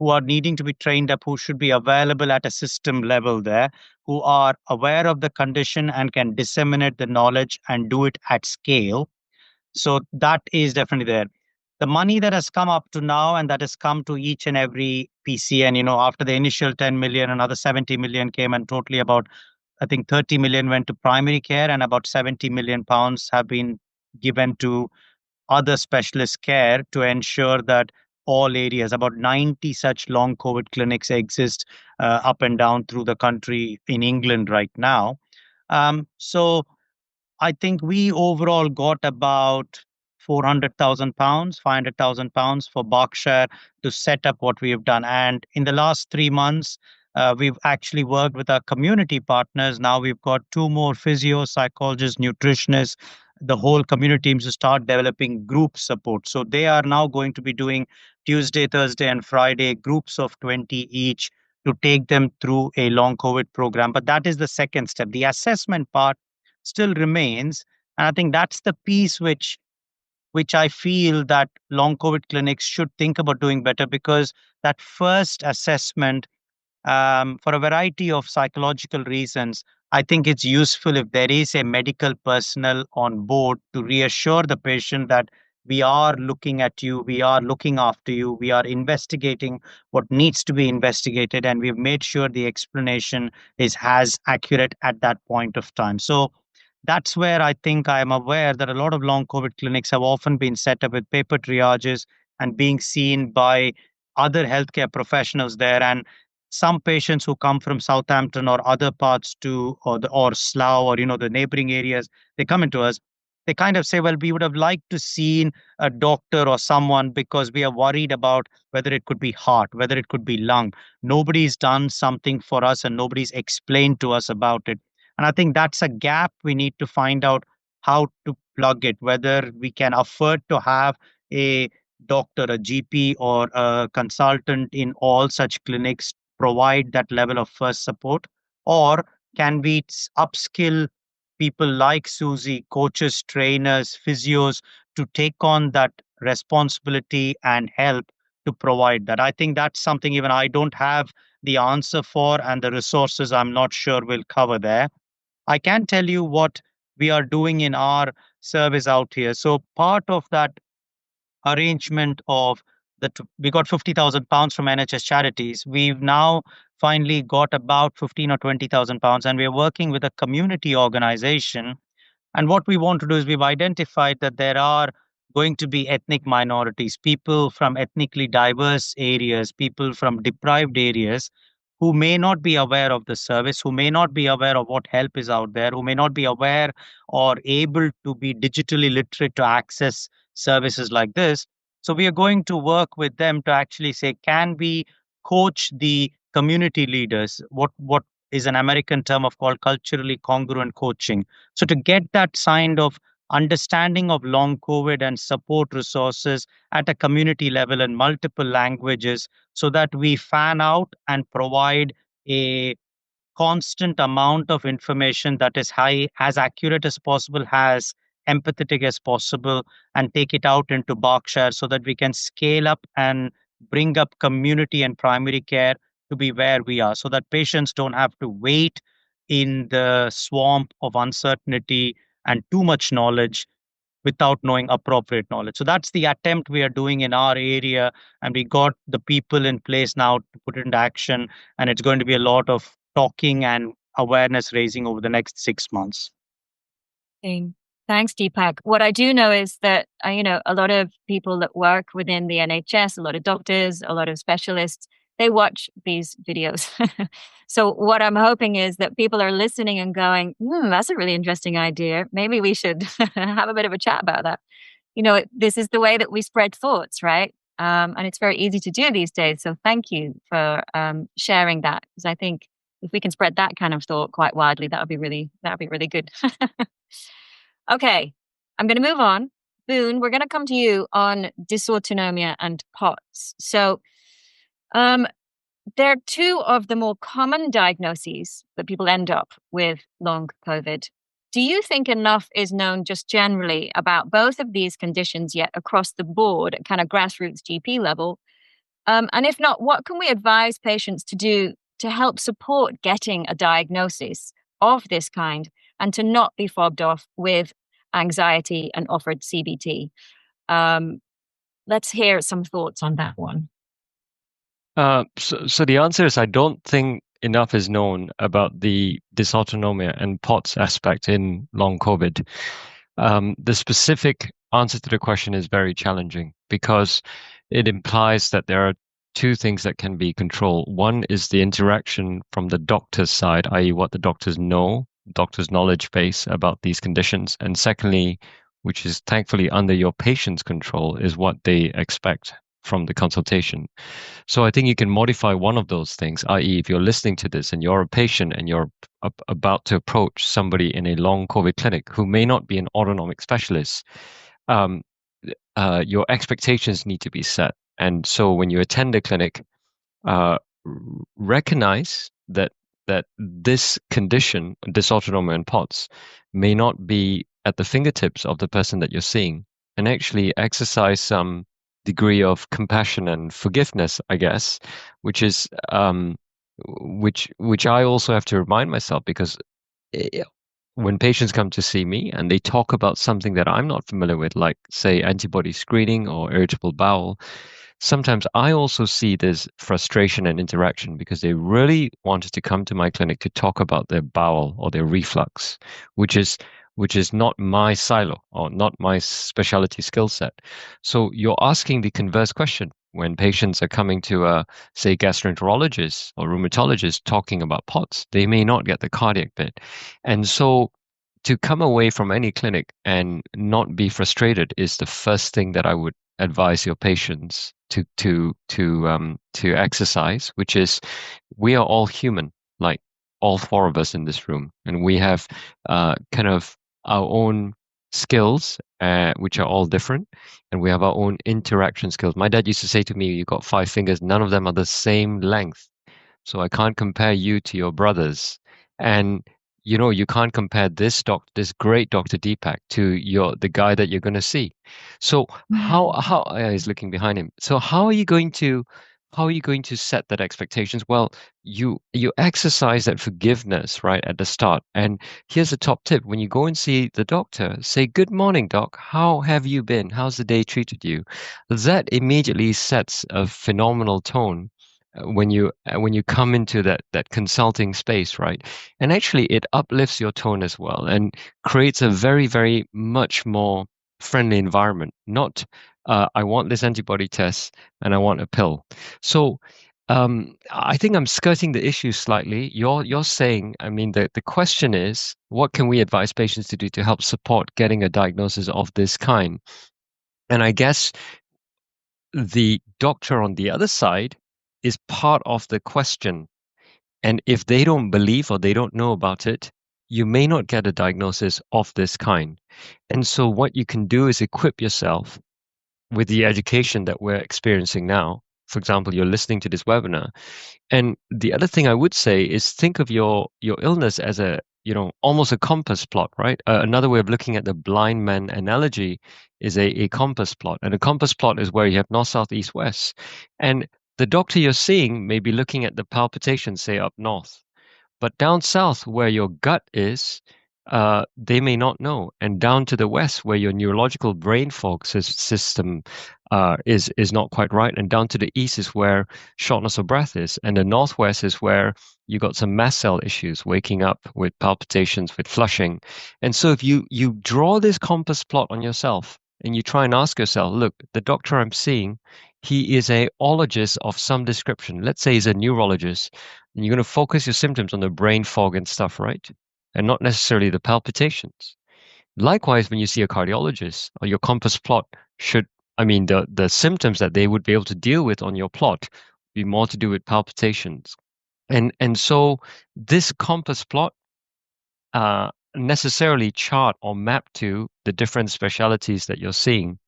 who are needing to be trained up, who should be available at a system level there, who are aware of the condition and can disseminate the knowledge and do it at scale. So that is definitely there. The money that has come up to now and that has come to each and every PCN, after the initial 10 million, another 70 million came, and totally about, I think 30 million went to primary care, and about 70 million pounds have been given to other specialist care to ensure that all areas, about 90 such long COVID clinics exist up and down through the country in England right now. So I think we overall got about 400,000 pounds, 500,000 pounds for Berkshire to set up what we have done. And in the last 3 months, we've actually worked with our community partners. Now we've got 2 more physio, psychologists, nutritionists, the whole community teams to start developing group support. So they are now going to be doing Tuesday, Thursday, and Friday groups of 20 each to take them through a long COVID program. But that is the second step. The assessment part still remains. And I think that's the piece which I feel that long COVID clinics should think about doing better, because that first assessment, for a variety of psychological reasons, I think it's useful if there is a medical personnel on board to reassure the patient that we are looking at you, we are looking after you, we are investigating what needs to be investigated, and we've made sure the explanation is as accurate at that point of time. So that's where I think I am aware that a lot of long COVID clinics have often been set up with paper triages and being seen by other healthcare professionals there. And some patients who come from Southampton or other parts or Slough or the neighboring areas, they come into us. They kind of say, well, we would have liked to seen a doctor or someone because we are worried about whether it could be heart, whether it could be lung. Nobody's done something for us and nobody's explained to us about it. And I think that's a gap we need to find out how to plug it, whether we can afford to have a doctor, a GP, or a consultant in all such clinics provide that level of first support, or can we upskill people like Susie, coaches, trainers, physios, to take on that responsibility and help to provide that. I think that's something even I don't have the answer for, and the resources I'm not sure will cover there. I can tell you what we are doing in our service out here. So part of that arrangement of that, we got 50,000 pounds from NHS charities. We've now finally got about 15 or 20,000 pounds, and we're working with a community organization. And what we want to do is we've identified that there are going to be ethnic minorities, people from ethnically diverse areas, people from deprived areas who may not be aware of the service, who may not be aware of what help is out there, who may not be aware or able to be digitally literate to access services like this. So we are going to work with them to actually say, can we coach the community leaders? What is an American term of called culturally congruent coaching. So to get that kind of understanding of long COVID and support resources at a community level in multiple languages, so that we fan out and provide a constant amount of information that is high, as accurate as possible, as empathetic as possible, and take it out into Berkshire so that we can scale up and bring up community and primary care to be where we are, so that patients don't have to wait in the swamp of uncertainty and too much knowledge without knowing appropriate knowledge. So that's the attempt we are doing in our area, and we got the people in place now to put it into action, and it's going to be a lot of talking and awareness raising over the next 6 months. Thanks, Deepak. What I do know is that, a lot of people that work within the NHS, a lot of doctors, a lot of specialists, they watch these videos. So what I'm hoping is that people are listening and going, that's a really interesting idea. Maybe we should have a bit of a chat about that. This is the way that we spread thoughts, right? And it's very easy to do these days. So thank you for sharing that, because I think if we can spread that kind of thought quite widely, that would be really good. Okay, I'm going to move on. Boon, we're going to come to you on dysautonomia and POTS. So they're two of the more common diagnoses that people end up with long COVID. Do you think enough is known just generally about both of these conditions yet across the board at kind of grassroots GP level? And if not, what can we advise patients to do to help support getting a diagnosis of this kind and to not be fobbed off with anxiety and offered CBT? Let's hear some thoughts on that one. So the answer is I don't think enough is known about the dysautonomia and POTS aspect in long COVID. The specific answer to the question is very challenging because it implies that there are two things that can be controlled. One is the interaction from the doctor's side, i.e. what the doctors know, doctor's knowledge base about these conditions. And secondly, which is thankfully under your patient's control, is what they expect from the consultation. So I think you can modify one of those things, i.e. if you're listening to this and you're a patient and you're about to approach somebody in a long COVID clinic who may not be an autonomic specialist, your expectations need to be set. And so when you attend a clinic, recognize that this condition, dysautonomia and POTS, may not be at the fingertips of the person that you're seeing, and actually exercise some degree of compassion and forgiveness, I guess, which is which I also have to remind myself, because when patients come to see me and they talk about something that I'm not familiar with, like say antibody screening or irritable bowel, sometimes I also see this frustration and interaction because they really wanted to come to my clinic to talk about their bowel or their reflux, which is not my silo or not my specialty skill set. So you're asking the converse question when patients are coming to say gastroenterologist or rheumatologist talking about POTS. They may not get the cardiac bit. And so to come away from any clinic and not be frustrated is the first thing that I would advise your patients to exercise, which is we are all human, like all four of us in this room, and we have kind of our own skills, which are all different, and we have our own interaction skills. My dad used to say to me, "You got 5 fingers, none of them are the same length, so I can't compare you to your brothers." And you can't compare this great Dr. Deepak to the guy that you're going to see. So how he's looking behind him. So how are you going to set that expectations? Well, you exercise that forgiveness right at the start. And here's a top tip: when you go and see the doctor, say, "Good morning, doc. How have you been? How's the day treated you?" That immediately sets a phenomenal tone when you come into that consulting space, right? And actually it uplifts your tone as well and creates a very, very much more friendly environment. Not I want this antibody test and I want a pill. So I think I'm skirting the issue slightly. You're saying, I mean, the question is, what can we advise patients to do to help support getting a diagnosis of this kind? And I guess the doctor on the other side is part of the question. And if they don't believe or they don't know about it, you may not get a diagnosis of this kind. And so what you can do is equip yourself with the education that we're experiencing now. For example, you're listening to this webinar. And the other thing I would say is think of your illness as almost a compass plot, right? Another way of looking at the blind man analogy is a compass plot. And a compass plot is where you have north, south, east, west. And the doctor you're seeing may be looking at the palpitation, say up north. But down south, where your gut is, they may not know. And down to the west, where your neurological brain fog system is not quite right, and down to the east is where shortness of breath is, and the northwest is where you got some mast cell issues, waking up with palpitations, with flushing. And so if you draw this compass plot on yourself and you try and ask yourself, look, the doctor I'm seeing, he is a ologist of some description. Let's say he's a neurologist, and you're going to focus your symptoms on the brain fog and stuff, right? And not necessarily the palpitations. Likewise, when you see a cardiologist, or your compass plot should, I mean, the symptoms that they would be able to deal with on your plot be more to do with palpitations. And so this compass plot necessarily chart or map to the different specialities that you're seeing.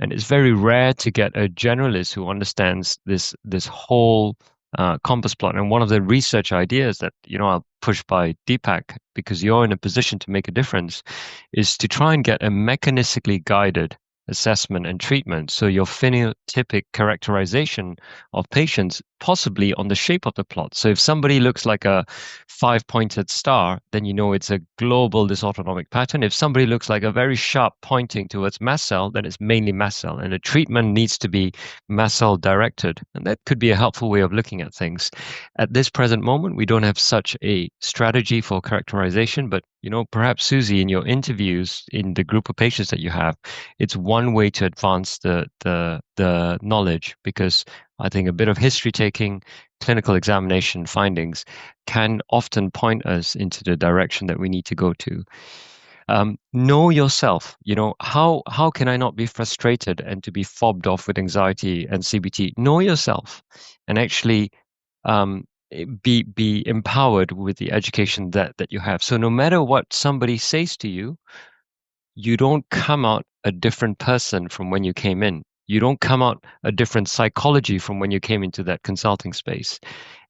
And it's very rare to get a generalist who understands this whole compass plot. And one of the research ideas that I'll push by Deepak, because you're in a position to make a difference, is to try and get a mechanistically guided assessment and treatment. So your phenotypic characterization of patients possibly on the shape of the plot. So if somebody looks like a 5-pointed star, then you know it's a global dysautonomic pattern. If somebody looks like a very sharp pointing towards mast cell, then it's mainly mast cell. And the treatment needs to be mast cell directed. And that could be a helpful way of looking at things. At this present moment, we don't have such a strategy for characterization, but perhaps Susie, in your interviews in the group of patients that you have, it's one way to advance the knowledge, because I think a bit of history taking, clinical examination findings can often point us into the direction that we need to go to. Know yourself. How can I not be frustrated and to be fobbed off with anxiety and CBT? Know yourself, and actually be empowered with the education that you have. So no matter what somebody says to you, you don't come out a different person from when you came in. You don't come out a different psychology from when you came into that consulting space.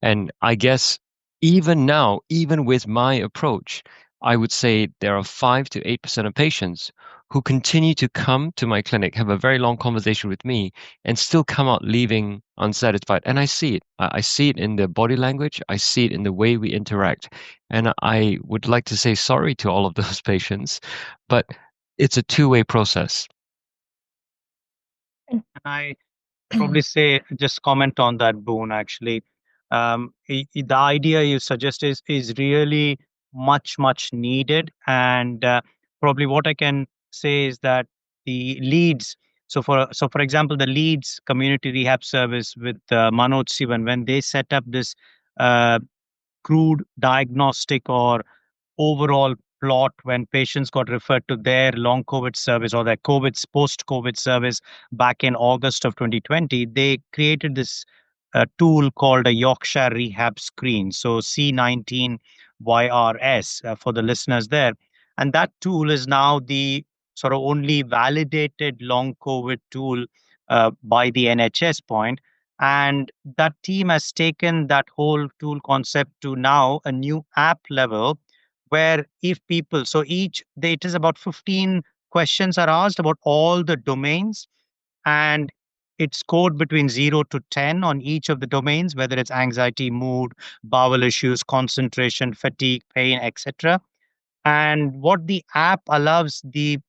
And I guess even now, even with my approach, I would say there are 5 to 8% of patients who continue to come to my clinic, have a very long conversation with me, and still come out leaving unsatisfied. And I see it. I see it in their body language. I see it in the way we interact. And I would like to say sorry to all of those patients, but it's a two-way process. I probably say, just comment on that, Boon, actually. The idea you suggest is really much needed. And probably what I can say is that the Leeds, so for example, the Leeds Community Rehab Service with Manoj Sivan, when they set up this uh, crude diagnostic or overall plot when patients got referred to their long COVID service or their post-COVID service back in August of 2020, they created this tool called a Yorkshire Rehab Screen. So C19YRS for the listeners there. And that tool is now the sort of only validated long COVID tool by the NHS point. And that team has taken that whole tool concept to now a new app level where if people, so it is about 15 questions are asked about all the domains, and it's scored between 0 to 10 on each of the domains, whether it's anxiety, mood, bowel issues, concentration, fatigue, pain, etc. And what the app allows the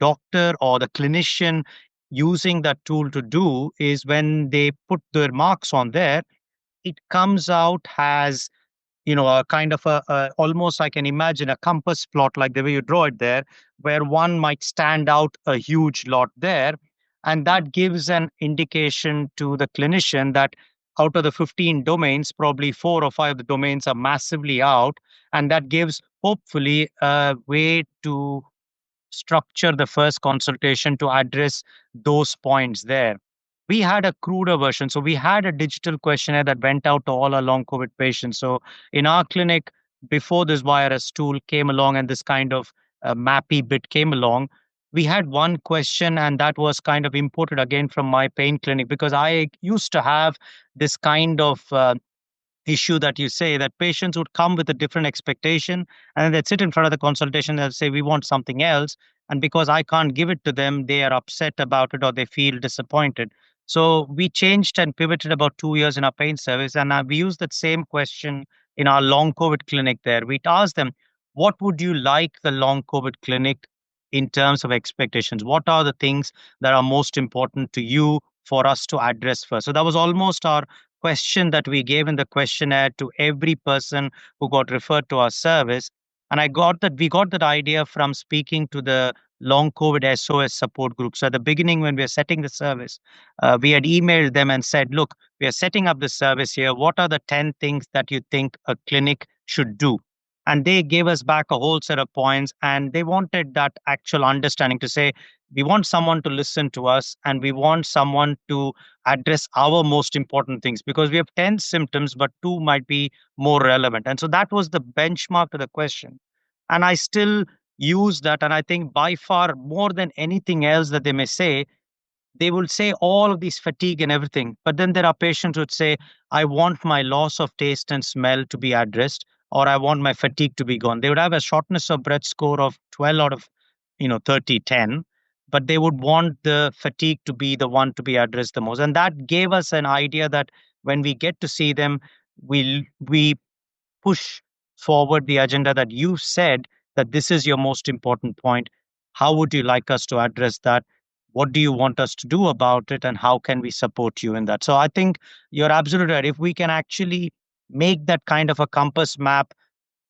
doctor or the clinician using that tool to do is when they put their marks on there, it comes out as a kind of almost I can imagine a compass plot like the way you draw it there, where one might stand out a huge lot there. And that gives an indication to the clinician that out of the 15 domains, probably 4 or 5 of the domains are massively out. And that gives hopefully a way to structure the first consultation to address those points there. We had a cruder version. So we had a digital questionnaire that went out to all our long COVID patients. So in our clinic, before this virus tool came along and this kind of mappy bit came along, we had one question, and that was kind of imported again from my pain clinic, because I used to have this kind of issue that you say, that patients would come with a different expectation and then they'd sit in front of the consultation and say, we want something else. And because I can't give it to them, they are upset about it or they feel disappointed. So we changed and pivoted about 2 years in our pain service. And we used that same question in our long COVID clinic there. We'd ask them, what would you like the long COVID clinic in terms of expectations? What are the things that are most important to you for us to address first? So that was almost our question that we gave in the questionnaire to every person who got referred to our service. And we got that idea from speaking to the long COVID SOS support group. So at the beginning, when we were setting the service, we had emailed them and said, look, we are setting up the service here. What are the 10 things that you think a clinic should do? And they gave us back a whole set of points, and they wanted that actual understanding to say, we want someone to listen to us and we want someone to address our most important things, because we have 10 symptoms, but two might be more relevant. And so that was the benchmark to the question. And I still use that. And I think by far more than anything else that they may say, they will say all of these fatigue and everything. But then there are patients who would say, I want my loss of taste and smell to be addressed, or I want my fatigue to be gone. They would have a shortness of breath score of 12 out of 30, 10, but they would want the fatigue to be the one to be addressed the most. And that gave us an idea that when we get to see them, we push forward the agenda that you said, that this is your most important point. How would you like us to address that? What do you want us to do about it? And how can we support you in that? So I think you're absolutely right. If we can actually make that kind of a compass map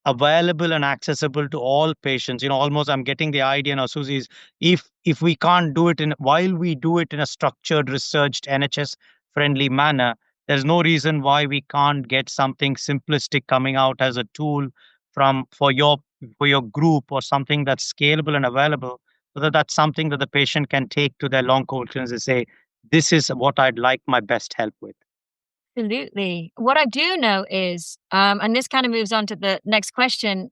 available and accessible to all patients, almost I'm getting the idea now, Susie, is if we can't do it while we do it in a structured, researched, NHS friendly manner, there's no reason why we can't get something simplistic coming out as a tool for your group, or something that's scalable and available, so that's something that the patient can take to their long COVID clinics and say, this is what I'd like my best help with. Absolutely. What I do know is, and this kind of moves on to the next question,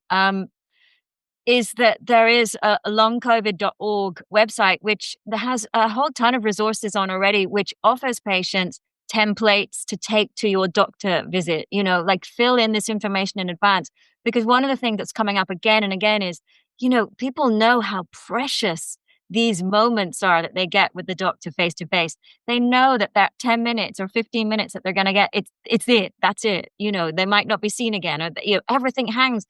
is that there is a longcovid.org website, which has a whole ton of resources on already, which offers patients templates to take to your doctor visit, like fill in this information in advance. Because one of the things that's coming up again and again is, people know how precious these moments are that they get with the doctor face to face. They know that 10 minutes or 15 minutes that they're going to get, that's it. They might not be seen again, or everything hangs.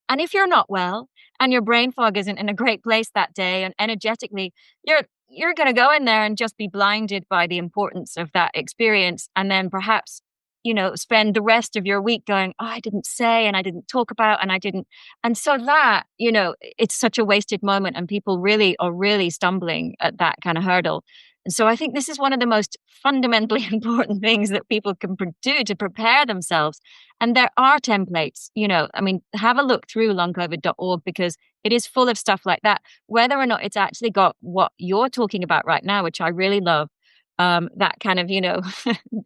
And if you're not well and your brain fog isn't in a great place that day, and energetically, you're going to go in there and just be blinded by the importance of that experience. And then perhaps, spend the rest of your week going, oh, I didn't say, and I didn't talk about, and I didn't. And so that, it's such a wasted moment, and people really are really stumbling at that kind of hurdle. And so I think this is one of the most fundamentally important things that people can do to prepare themselves. And there are templates, have a look through longcovid.org, because it is full of stuff like that, whether or not it's actually got what you're talking about right now, which I really love. That kind of,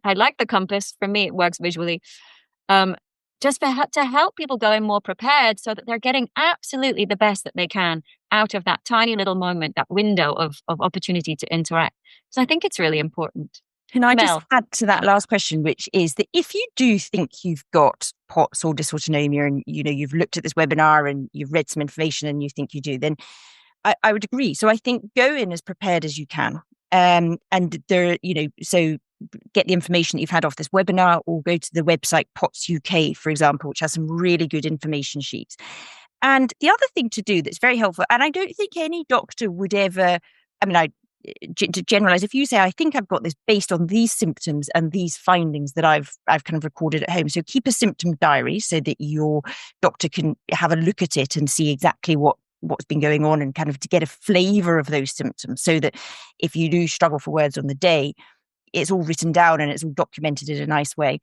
I like the compass. For me, it works visually. Just to help people go in more prepared, so that they're getting absolutely the best that they can out of that tiny little moment, that window of opportunity to interact. So I think it's really important. Can I just add to that last question, which is that if you do think you've got POTS or dysautonomia, and you've looked at this webinar and you've read some information and you think you do, then I would agree. So I think go in as prepared as you can. And there, so get the information that you've had off this webinar, or go to the website POTS UK, for example, which has some really good information sheets. And the other thing to do that's very helpful, and I don't think any doctor would ever, to generalize, if you say, I think I've got this based on these symptoms and these findings that I've kind of recorded at home. So keep a symptom diary so that your doctor can have a look at it and see exactly what's been going on, and kind of to get a flavor of those symptoms, so that if you do struggle for words on the day, it's all written down and it's all documented in a nice way.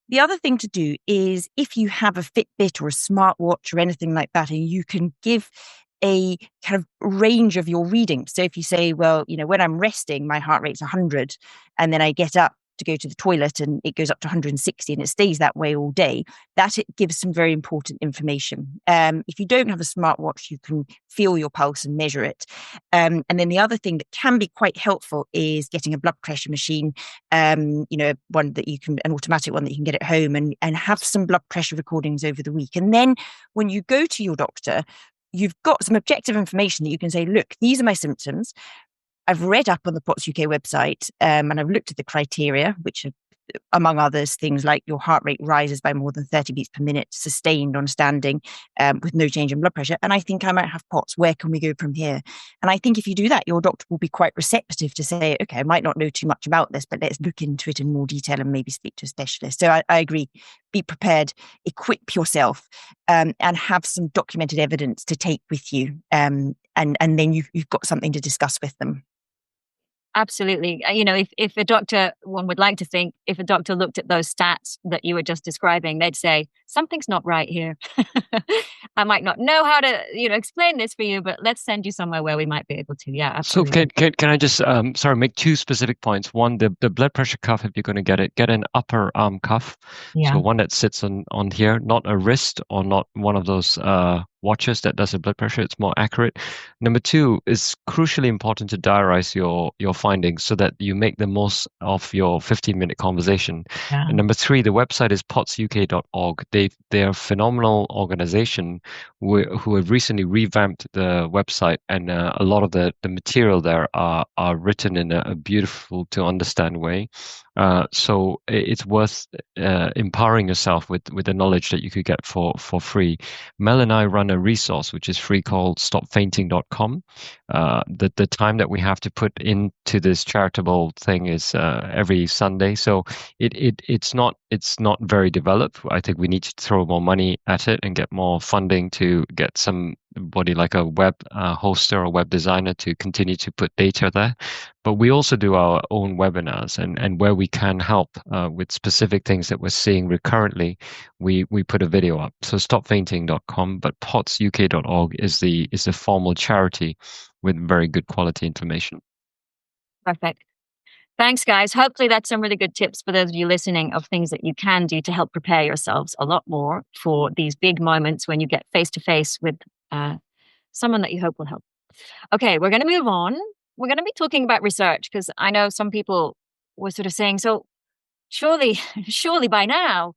The other thing to do is, if you have a Fitbit or a smartwatch or anything like that, and you can give a kind of range of your readings. So if you say, well, when I'm resting, my heart rate's 100, and then I get up to go to the toilet and it goes up to 160 and it stays that way all day, that it gives some very important information. If you don't have a smartwatch, you can feel your pulse and measure it. And then the other thing that can be quite helpful is getting a blood pressure machine, one that you can, an automatic one that you can get at home, and have some blood pressure recordings over the week. And then when you go to your doctor, you've got some objective information that you can say, look, these are my symptoms. I've read up on the POTS UK website, and I've looked at the criteria, which are among others, things like your heart rate rises by more than 30 beats per minute, sustained on standing, with no change in blood pressure. And I think I might have POTS. Where can we go from here? And I think if you do that, your doctor will be quite receptive to say, okay, I might not know too much about this, but let's look into it in more detail and maybe speak to a specialist. So I agree. Be prepared, equip yourself, and have some documented evidence to take with you. And then you've got something to discuss with them. Absolutely. If a doctor, one would like to think, if a doctor looked at those stats that you were just describing, they'd say, something's not right here. I might not know how to, explain this for you, but let's send you somewhere where we might be able to. Yeah, absolutely. So can I just, make two specific points. One, the blood pressure cuff, if you're going to get it, get an upper arm cuff. Yeah. So one that sits on here, not a wrist or not one of those watches that does the blood pressure. It's more accurate. Number two, is crucially important to diarize your findings so that you make the most of your 15-minute conversation. Yeah. And number three, the website is potsuk.org. They're a phenomenal organization who have recently revamped the website, and a lot of the material there are written in a beautiful to understand way. So it's worth empowering yourself with the knowledge that you could get for free. Mel and I run a resource which is free called stopfainting.com. The time that we have to put into this charitable thing is every Sunday. So it's not very developed. I think we need to throw more money at it and get more funding to get somebody like a web hoster or web designer to continue to put data there. But we also do our own webinars, and where we can help with specific things that we're seeing recurrently, we put a video up. So stopfainting.com, but potsuk.org is the formal charity with very good quality information. Perfect. Thanks, guys. Hopefully that's some really good tips for those of you listening of things that you can do to help prepare yourselves a lot more for these big moments when you get face to face with someone that you hope will help. Okay, we're going to move on. We're going to be talking about research, because I know some people were sort of saying, so surely by now,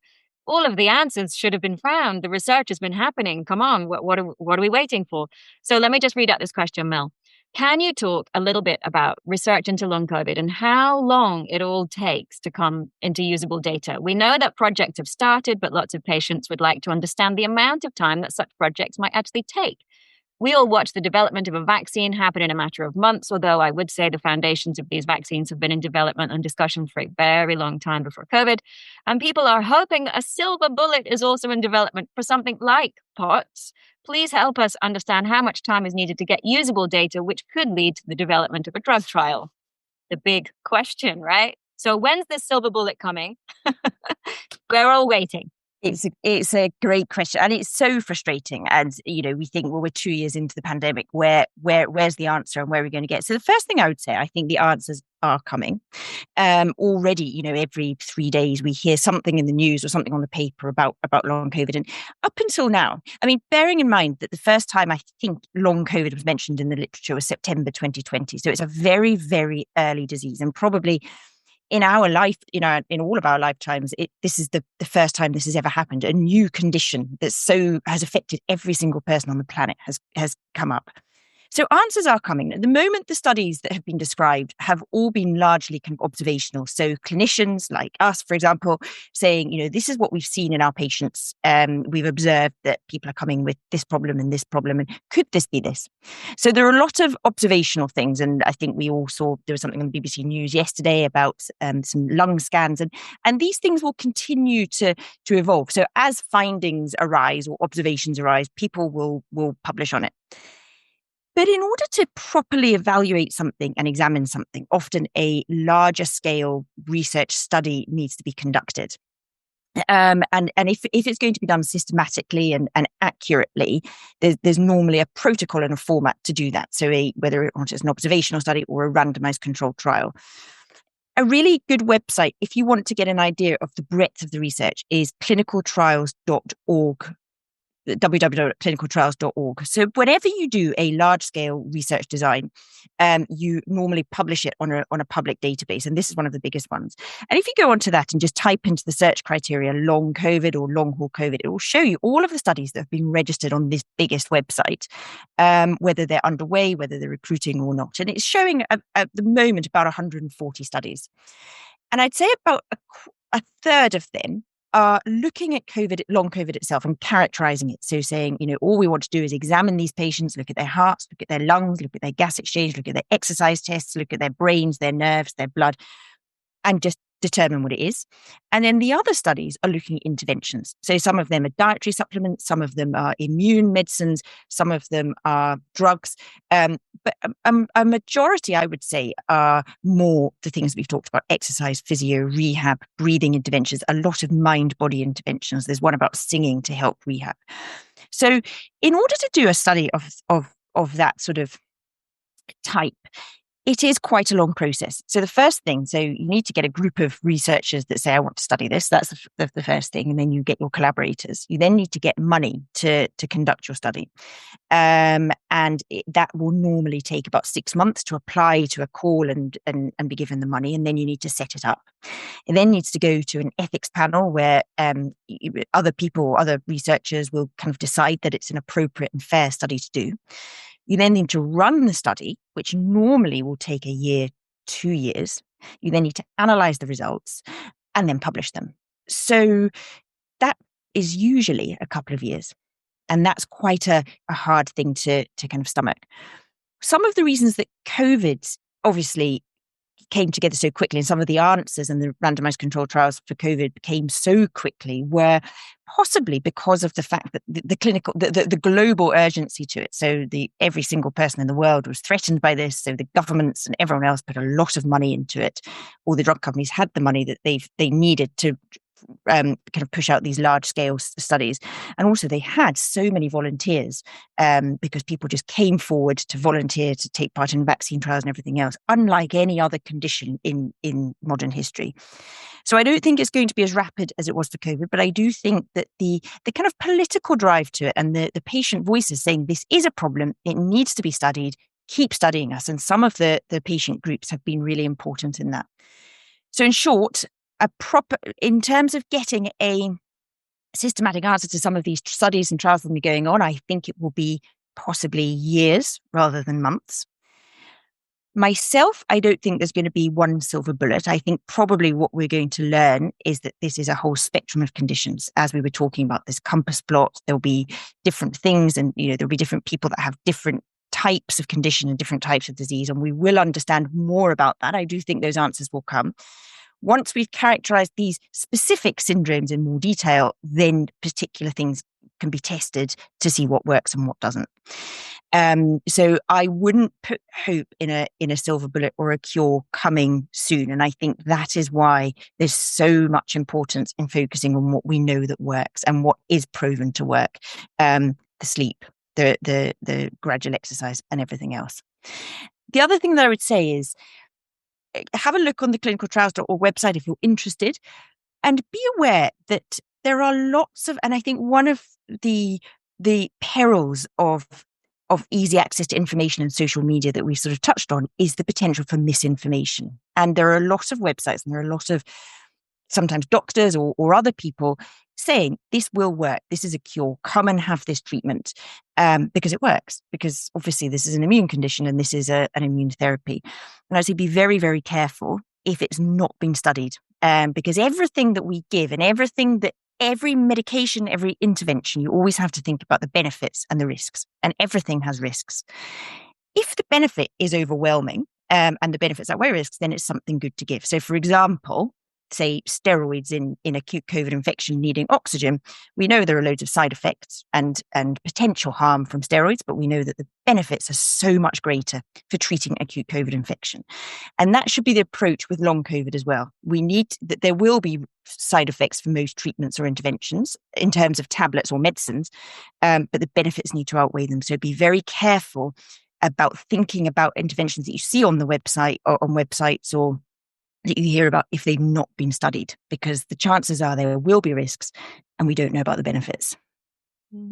all of the answers should have been found. The research has been happening. Come on, what are we waiting for? So let me just read out this question, Mel. Can you talk a little bit about research into long COVID and how long it all takes to come into usable data? We know that projects have started, but lots of patients would like to understand the amount of time that such projects might actually take. We all watch the development of a vaccine happen in a matter of months, although I would say the foundations of these vaccines have been in development and discussion for a very long time before COVID. And people are hoping a silver bullet is also in development for something like POTS. Please help us understand how much time is needed to get usable data, which could lead to the development of a drug trial. The big question, right? So when's this silver bullet coming? We're all waiting. It's a great question, and it's so frustrating. And we think, well, we're 2 years into the pandemic. Where's the answer, and where are we going to get? So the first thing I would say, I think the answers are coming. Already, every 3 days we hear something in the news or something on the paper about long COVID. And up until now, I mean, bearing in mind that the first time I think long COVID was mentioned in the literature was September 2020. So it's a very, very early disease, and probably in our life, in all of our lifetimes, this is the first time this has ever happened. A new condition that has affected every single person on the planet has come up. So answers are coming. At the moment, the studies that have been described have all been largely kind of observational. So clinicians like us, for example, saying, this is what we've seen in our patients. We've observed that people are coming with this problem, and could this be this? So there are a lot of observational things. And I think we all saw, there was something on the BBC News yesterday about some lung scans, and these things will continue to evolve. So as findings arise or observations arise, people will publish on it. But in order to properly evaluate something and examine something, often a larger scale research study needs to be conducted. And if it's going to be done systematically and accurately, there's normally a protocol and a format to do that. So whether it's an observational study or a randomized controlled trial. A really good website, if you want to get an idea of the breadth of the research, is clinicaltrials.org. www.clinicaltrials.org. So whenever you do a large-scale research design, you normally publish it on a public database, and this is one of the biggest ones. And if you go onto that and just type into the search criteria long COVID or long haul COVID, it will show you all of the studies that have been registered on this biggest website, whether they're underway, whether they're recruiting or not. And it's showing at the moment about 140 studies. And I'd say about a third of them are looking at long COVID itself and characterizing it. So saying, all we want to do is examine these patients, look at their hearts, look at their lungs, look at their gas exchange, look at their exercise tests, look at their brains, their nerves, their blood, and just determine what it is. And then the other studies are looking at interventions. So some of them are dietary supplements, some of them are immune medicines, some of them are drugs. But a majority, I would say, are more the things we've talked about: exercise, physio, rehab, breathing interventions, a lot of mind-body interventions. There's one about singing to help rehab. So in order to do a study of that sort of type, it is quite a long process. So the first thing, you need to get a group of researchers that say, I want to study this. That's the first thing. And then you get your collaborators. You then need to get money to conduct your study. That will normally take about 6 months to apply to a call and be given the money. And then you need to set it up. It then needs to go to an ethics panel where other researchers will kind of decide that it's an appropriate and fair study to do. You then need to run the study, which normally will take a year, 2 years. You then need to analyze the results and then publish them. So that is usually a couple of years. And that's quite a hard thing to kind of stomach. Some of the reasons that COVID obviously came together so quickly, and some of the answers and the randomized controlled trials for COVID came so quickly, were possibly because of the fact that the global urgency to it. So every single person in the world was threatened by this. So the governments and everyone else put a lot of money into it. All the drug companies had the money that they needed to kind of push out these large scale studies. And also they had so many volunteers because people just came forward to volunteer to take part in vaccine trials and everything else, unlike any other condition in modern history. So I don't think it's going to be as rapid as it was for COVID, but I do think that the kind of political drive to it and the patient voices saying this is a problem, it needs to be studied, keep studying us. And some of the patient groups have been really important in that. So in short, in terms of getting a systematic answer to some of these studies and trials that are going on, I think it will be possibly years rather than months. Myself, I don't think there's going to be one silver bullet. I think probably what we're going to learn is that this is a whole spectrum of conditions. As we were talking about this compass plot, there'll be different things, and there'll be different people that have different types of condition and different types of disease, and we will understand more about that. I do think those answers will come. Once we've characterized these specific syndromes in more detail, then particular things can be tested to see what works and what doesn't. So I wouldn't put hope in a silver bullet or a cure coming soon. And I think that is why there's so much importance in focusing on what we know that works and what is proven to work. The sleep, the gradual exercise and everything else. The other thing that I would say is, have a look on the clinicaltrials.org website if you're interested, and be aware that there are lots of, and I think one of the perils of easy access to information and social media that we've sort of touched on is the potential for misinformation. And there are a lot of websites and there are a lot of sometimes doctors or other people saying this will work, this is a cure, come and have this treatment because it works, because obviously this is an immune condition and this is an immune therapy. And I say be very, very careful if it's not been studied, because everything that we give and every medication, every intervention, you always have to think about the benefits and the risks, and everything has risks. If the benefit is overwhelming and the benefits outweigh risks, then it's something good to give. So for example, say steroids in acute COVID infection needing oxygen, we know there are loads of side effects and potential harm from steroids, but we know that the benefits are so much greater for treating acute COVID infection. And that should be the approach with long COVID as well. We need that there will be side effects for most treatments or interventions in terms of tablets or medicines, but the benefits need to outweigh them. So be very careful about thinking about interventions that you see on the website or on websites or that you hear about if they've not been studied, because the chances are there will be risks and we don't know about the benefits.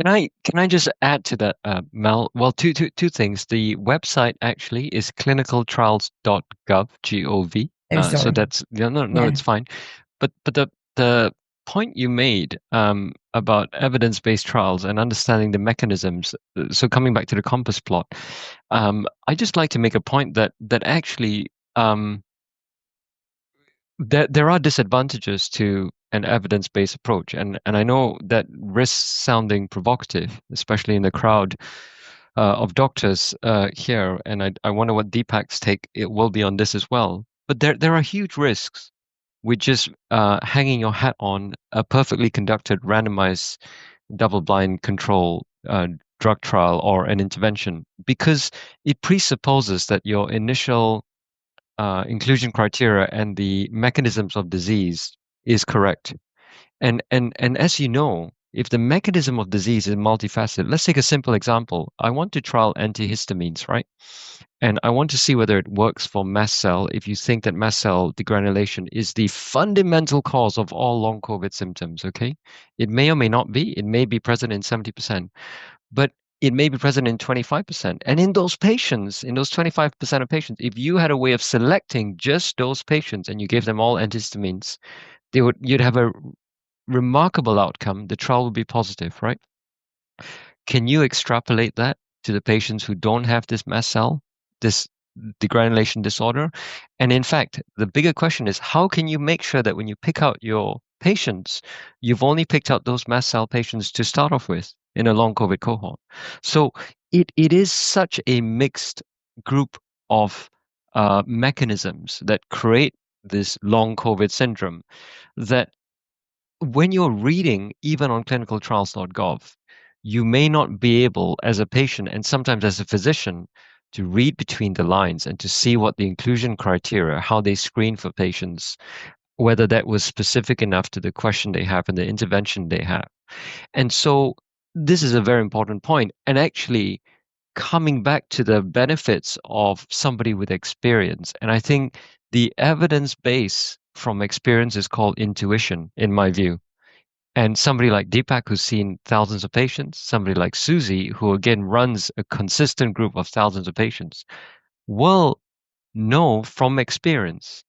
Can I just add to that, Mel? Well, two things. The website actually is clinicaltrials.gov, G-O-V. So that's it's fine. But the point you made about evidence-based trials and understanding the mechanisms. So coming back to the compass plot, I just like to make a point that actually. there are disadvantages to an evidence-based approach, and I know that risks sounding provocative, especially in the crowd of doctors here, and I wonder what Deepak's take it will be on this as well. But there are huge risks with just hanging your hat on a perfectly conducted, randomized, double-blind control drug trial or an intervention, because it presupposes that your initial inclusion criteria and the mechanisms of disease is correct. And as you know, if the mechanism of disease is multifaceted, let's take a simple example. I want to trial antihistamines, right? And I want to see whether it works for mast cell. If you think that mast cell degranulation is the fundamental cause of all long COVID symptoms, okay? It may or may not be. It may be present in 70%, but it may be present in 25%. And in those patients, in those 25% of patients, if you had a way of selecting just those patients and you gave them all antihistamines, you'd have a remarkable outcome. The trial would be positive, right? Can you extrapolate that to the patients who don't have this mast cell, this degranulation disorder? And in fact, the bigger question is, how can you make sure that when you pick out your patients, you've only picked out those mast cell patients to start off with in a long COVID cohort? So it is such a mixed group of mechanisms that create this long COVID syndrome that when you're reading, even on clinicaltrials.gov, you may not be able, as a patient and sometimes as a physician, to read between the lines and to see what the inclusion criteria, how they screen for patients, whether that was specific enough to the question they have and the intervention they have. And so this is a very important point. And actually, coming back to the benefits of somebody with experience, and I think the evidence base from experience is called intuition, in my view. And somebody like Deepak, who's seen thousands of patients, somebody like Susie, who again runs a consistent group of thousands of patients, will know from experience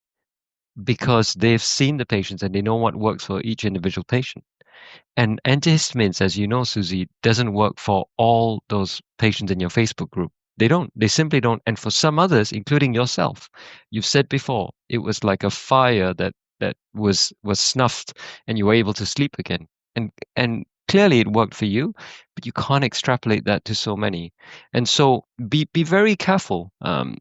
because they've seen the patients and they know what works for each individual patient. And antihistamines, as you know, Susie, doesn't work for all those patients in your Facebook group. They don't. They simply don't. And for some others, including yourself, you've said before, it was like a fire that was snuffed and you were able to sleep again. And clearly it worked for you, but you can't extrapolate that to so many. And so be very careful. And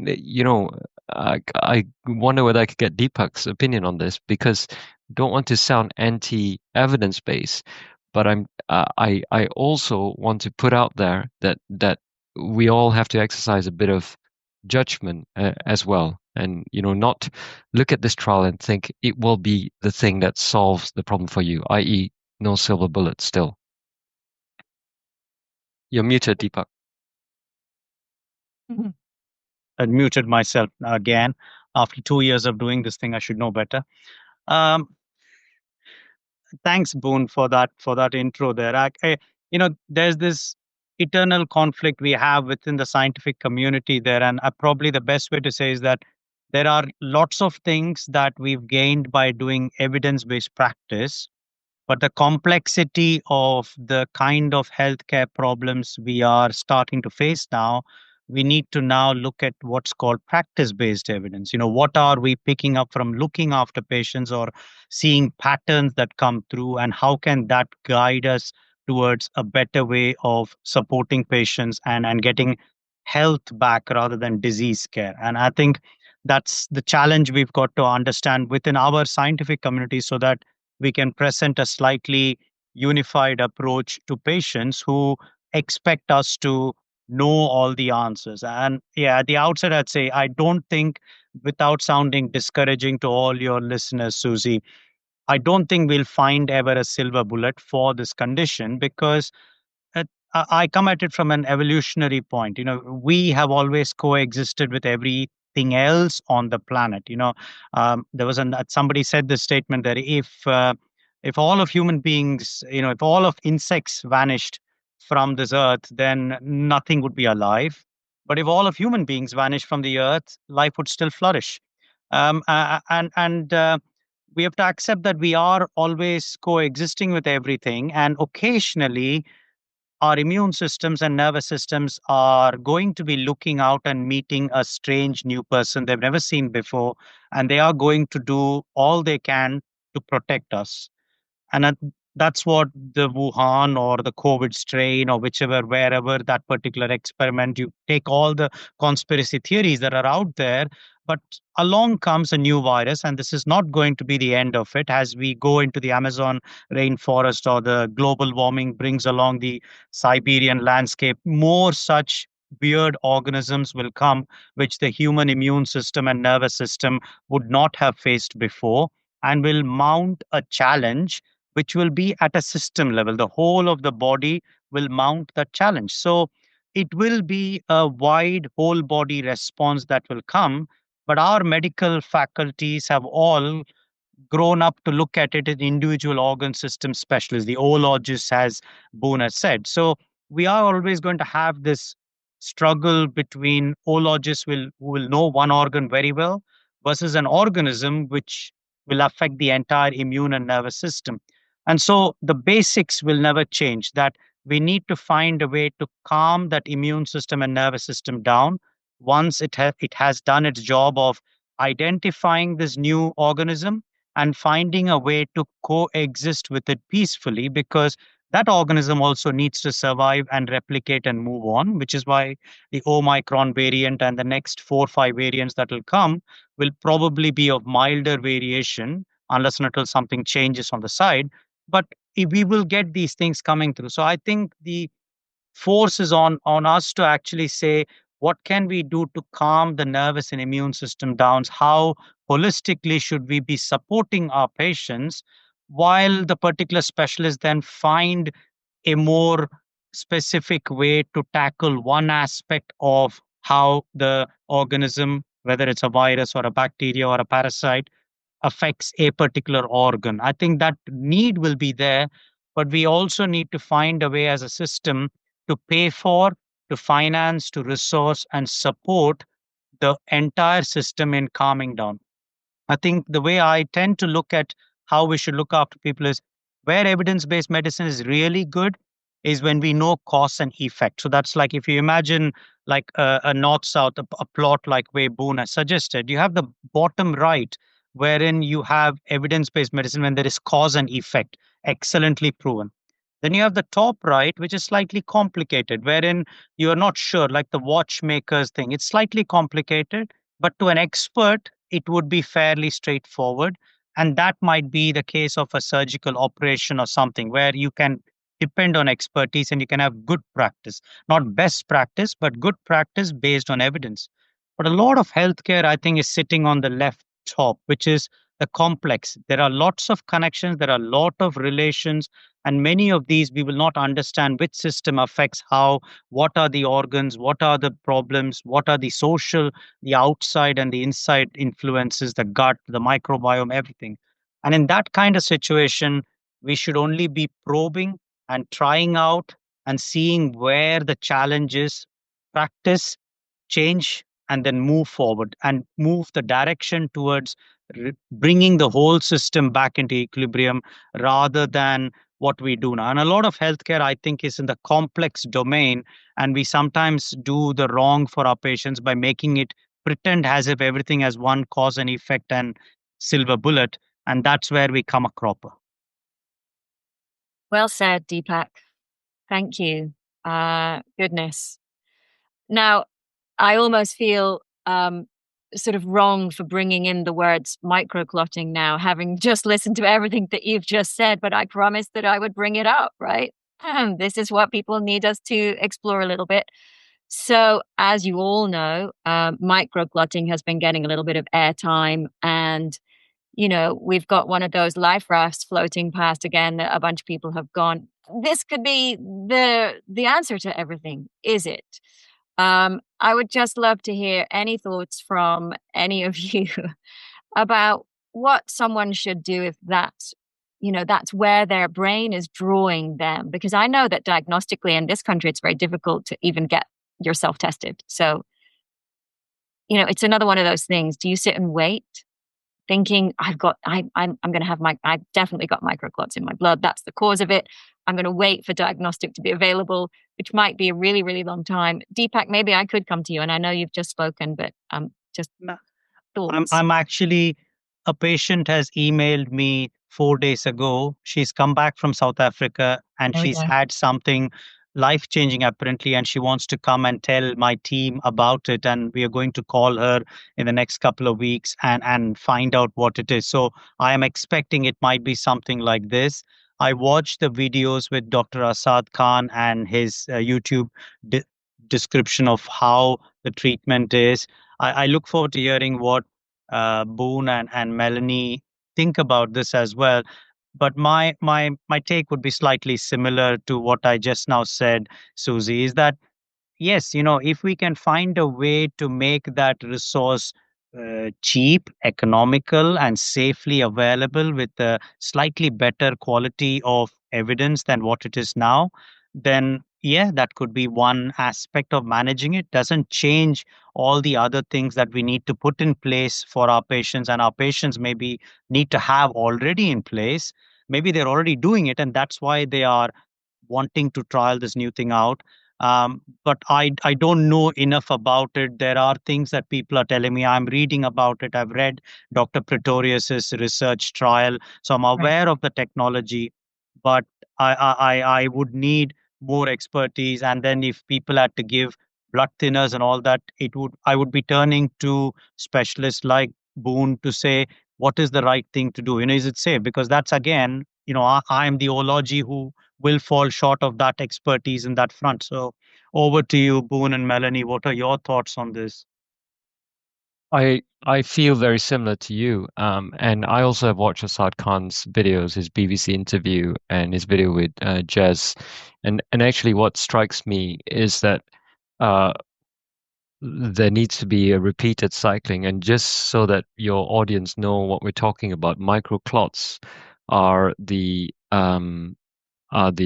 you know, I wonder whether I could get Deepak's opinion on this, because don't want to sound anti-evidence based, but I also want to put out there that we all have to exercise a bit of judgment as well, and not look at this trial and think it will be the thing that solves the problem for you, i.e., no silver bullet. Still, you're muted, Deepak. I muted myself again. After 2 years of doing this thing, I should know better. Thanks, Boon, for that intro there. There's this eternal conflict we have within the scientific community there, and probably the best way to say is that there are lots of things that we've gained by doing evidence-based practice, but the complexity of the kind of healthcare problems we are starting to face now, we need to now look at what's called practice-based evidence. What are we picking up from looking after patients or seeing patterns that come through, and how can that guide us towards a better way of supporting patients and getting health back rather than disease care. And I think that's the challenge we've got to understand within our scientific community, so that we can present a slightly unified approach to patients who expect us to know all the answers. And yeah, at the outset, I'd say I don't think, without sounding discouraging to all your listeners, Susie, I don't think we'll find ever a silver bullet for this condition, because I come at it from an evolutionary point. We have always coexisted with everything else on the planet. There was somebody said this statement that if all of human beings, if all of insects vanished from this earth, then nothing would be alive. But if all of human beings vanished from the earth, life would still flourish. And we have to accept that we are always coexisting with everything, and occasionally our immune systems and nervous systems are going to be looking out and meeting a strange new person they've never seen before. and they are going to do all they can to protect us. And that's what the Wuhan or the COVID strain or whichever, wherever that particular experiment, you take all the conspiracy theories that are out there, but along comes a new virus, and this is not going to be the end of it. As we go into the Amazon rainforest or the global warming brings along the Siberian landscape, more such weird organisms will come, which the human immune system and nervous system would not have faced before, and will mount a challenge which will be at a system level. The whole of the body will mount that challenge. So it will be a wide whole body response that will come. But our medical faculties have all grown up to look at it as individual organ system specialists, the oologists, as Boon has said. So we are always going to have this struggle between oologists who will know one organ very well versus an organism which will affect the entire immune and nervous system. And so the basics will never change, that we need to find a way to calm that immune system and nervous system down once it has done its job of identifying this new organism and finding a way to coexist with it peacefully, because that organism also needs to survive and replicate and move on, which is why the Omicron variant and the next 4 or 5 variants that will come will probably be of milder variation, unless and until something changes on the side. But we will get these things coming through. So I think the force is on us to actually say, what can we do to calm the nervous and immune system down? How holistically should we be supporting our patients, while the particular specialists then find a more specific way to tackle one aspect of how the organism, whether it's a virus or a bacteria or a parasite, affects a particular organ. I think that need will be there, but we also need to find a way as a system to pay for, to finance, to resource, and support the entire system in calming down. I think the way I tend to look at how we should look after people is, where evidence based medicine is really good is when we know cause and effect. So that's like, if you imagine like a north south, a plot like way Boone has suggested, you have the bottom right, wherein you have evidence based medicine when there is cause and effect, excellently proven. Then you have the top right, which is slightly complicated, wherein you are not sure, like the watchmakers thing. It's slightly complicated, but to an expert, it would be fairly straightforward. And that might be the case of a surgical operation or something where you can depend on expertise and you can have good practice, not best practice, but good practice based on evidence. But a lot of healthcare, I think, is sitting on the left top, which is the complex. There are lots of connections, there are a lot of relations, and many of these we will not understand which system affects how, what are the organs, what are the problems, what are the social, the outside and the inside influences, the gut, the microbiome, everything. And in that kind of situation, we should only be probing and trying out and seeing where the challenge is, practice, change, and then move forward and move the direction towards bringing the whole system back into equilibrium rather than what we do now. And a lot of healthcare, I think, is in the complex domain, and we sometimes do the wrong for our patients by making it pretend as if everything has one cause and effect and silver bullet, and that's where we come a cropper. Well said, Deepak. Thank you. Goodness. Now, I almost feel sort of wrong for bringing in the words microclotting now, having just listened to everything that you've just said, but I promised that I would bring it up, right? This is what people need us to explore a little bit. So, as you all know, microclotting has been getting a little bit of airtime, and we've got one of those life rafts floating past again that a bunch of people have gone, this could be the answer to everything, is it? I would just love to hear any thoughts from any of you about what someone should do if that's where their brain is drawing them. Because I know that diagnostically in this country, it's very difficult to even get yourself tested. So, it's another one of those things. Do you sit and wait, thinking I'm going to have I've definitely got microclots in my blood. That's the cause of it. I'm going to wait for diagnostic to be available, which might be a really, really long time. Deepak, maybe I could come to you, and I know you've just spoken, but just. thoughts? I'm actually, a patient has emailed me 4 days ago. She's come back from South Africa and she's had something life changing apparently, and she wants to come and tell my team about it. And we are going to call her in the next couple of weeks and find out what it is. So I am expecting it might be something like this. I watched the videos with Dr. Asad Khan and his YouTube de- description of how the treatment is. I look forward to hearing what Boon and Melanie think about this as well. But my take would be slightly similar to what I just now said, Susie, is that yes, if we can find a way to make that resource cheap, economical, and safely available with a slightly better quality of evidence than what it is now, then yeah, that could be one aspect of managing it. Doesn't change all the other things that we need to put in place for our patients, and our patients maybe need to have already in place. Maybe they're already doing it, and that's why they are wanting to trial this new thing out. But I don't know enough about it. There are things that people are telling me. I'm reading about it. I've read Dr. Pretorius's research trial, so I'm aware of the technology. But I would need more expertise. And then if people had to give blood thinners and all that, I would be turning to specialists like Boon to say what is the right thing to do. Is it safe? Because that's again, I'm the ology who will fall short of that expertise in that front. So over to you, Boon and Melanie. What are your thoughts on this? I feel very similar to you, and I also have watched Asad Khan's videos, his BBC interview, and his video with Jez, and actually, what strikes me is that there needs to be a repeated cycling, and just so that your audience know what we're talking about, microclots are the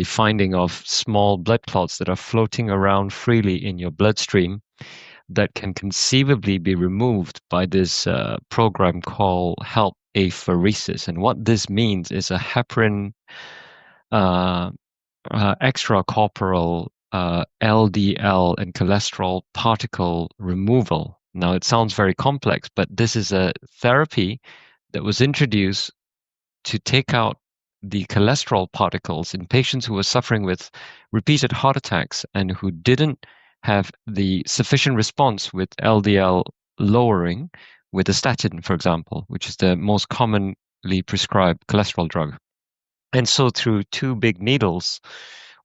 finding of small blood clots that are floating around freely in your bloodstream that can conceivably be removed by this program called HELP apheresis. And what this means is a heparin extracorporeal LDL and cholesterol particle removal. Now, it sounds very complex, but this is a therapy that was introduced to take out the cholesterol particles in patients who were suffering with repeated heart attacks and who didn't have the sufficient response with LDL lowering with a statin, for example, which is the most commonly prescribed cholesterol drug. And so through two big needles,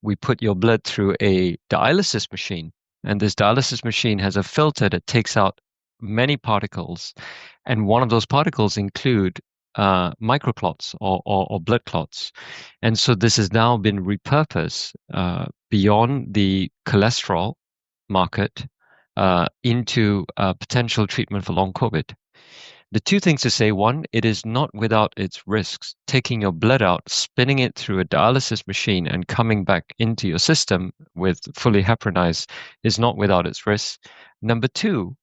we put your blood through a dialysis machine. And this dialysis machine has a filter that takes out many particles. And one of those particles include microclots or blood clots. And so this has now been repurposed beyond the cholesterol market into potential treatment for long COVID. The two things to say: one, it is not without its risks. Taking your blood out, spinning it through a dialysis machine, and coming back into your system with fully heparinized is not without its risks. Number two,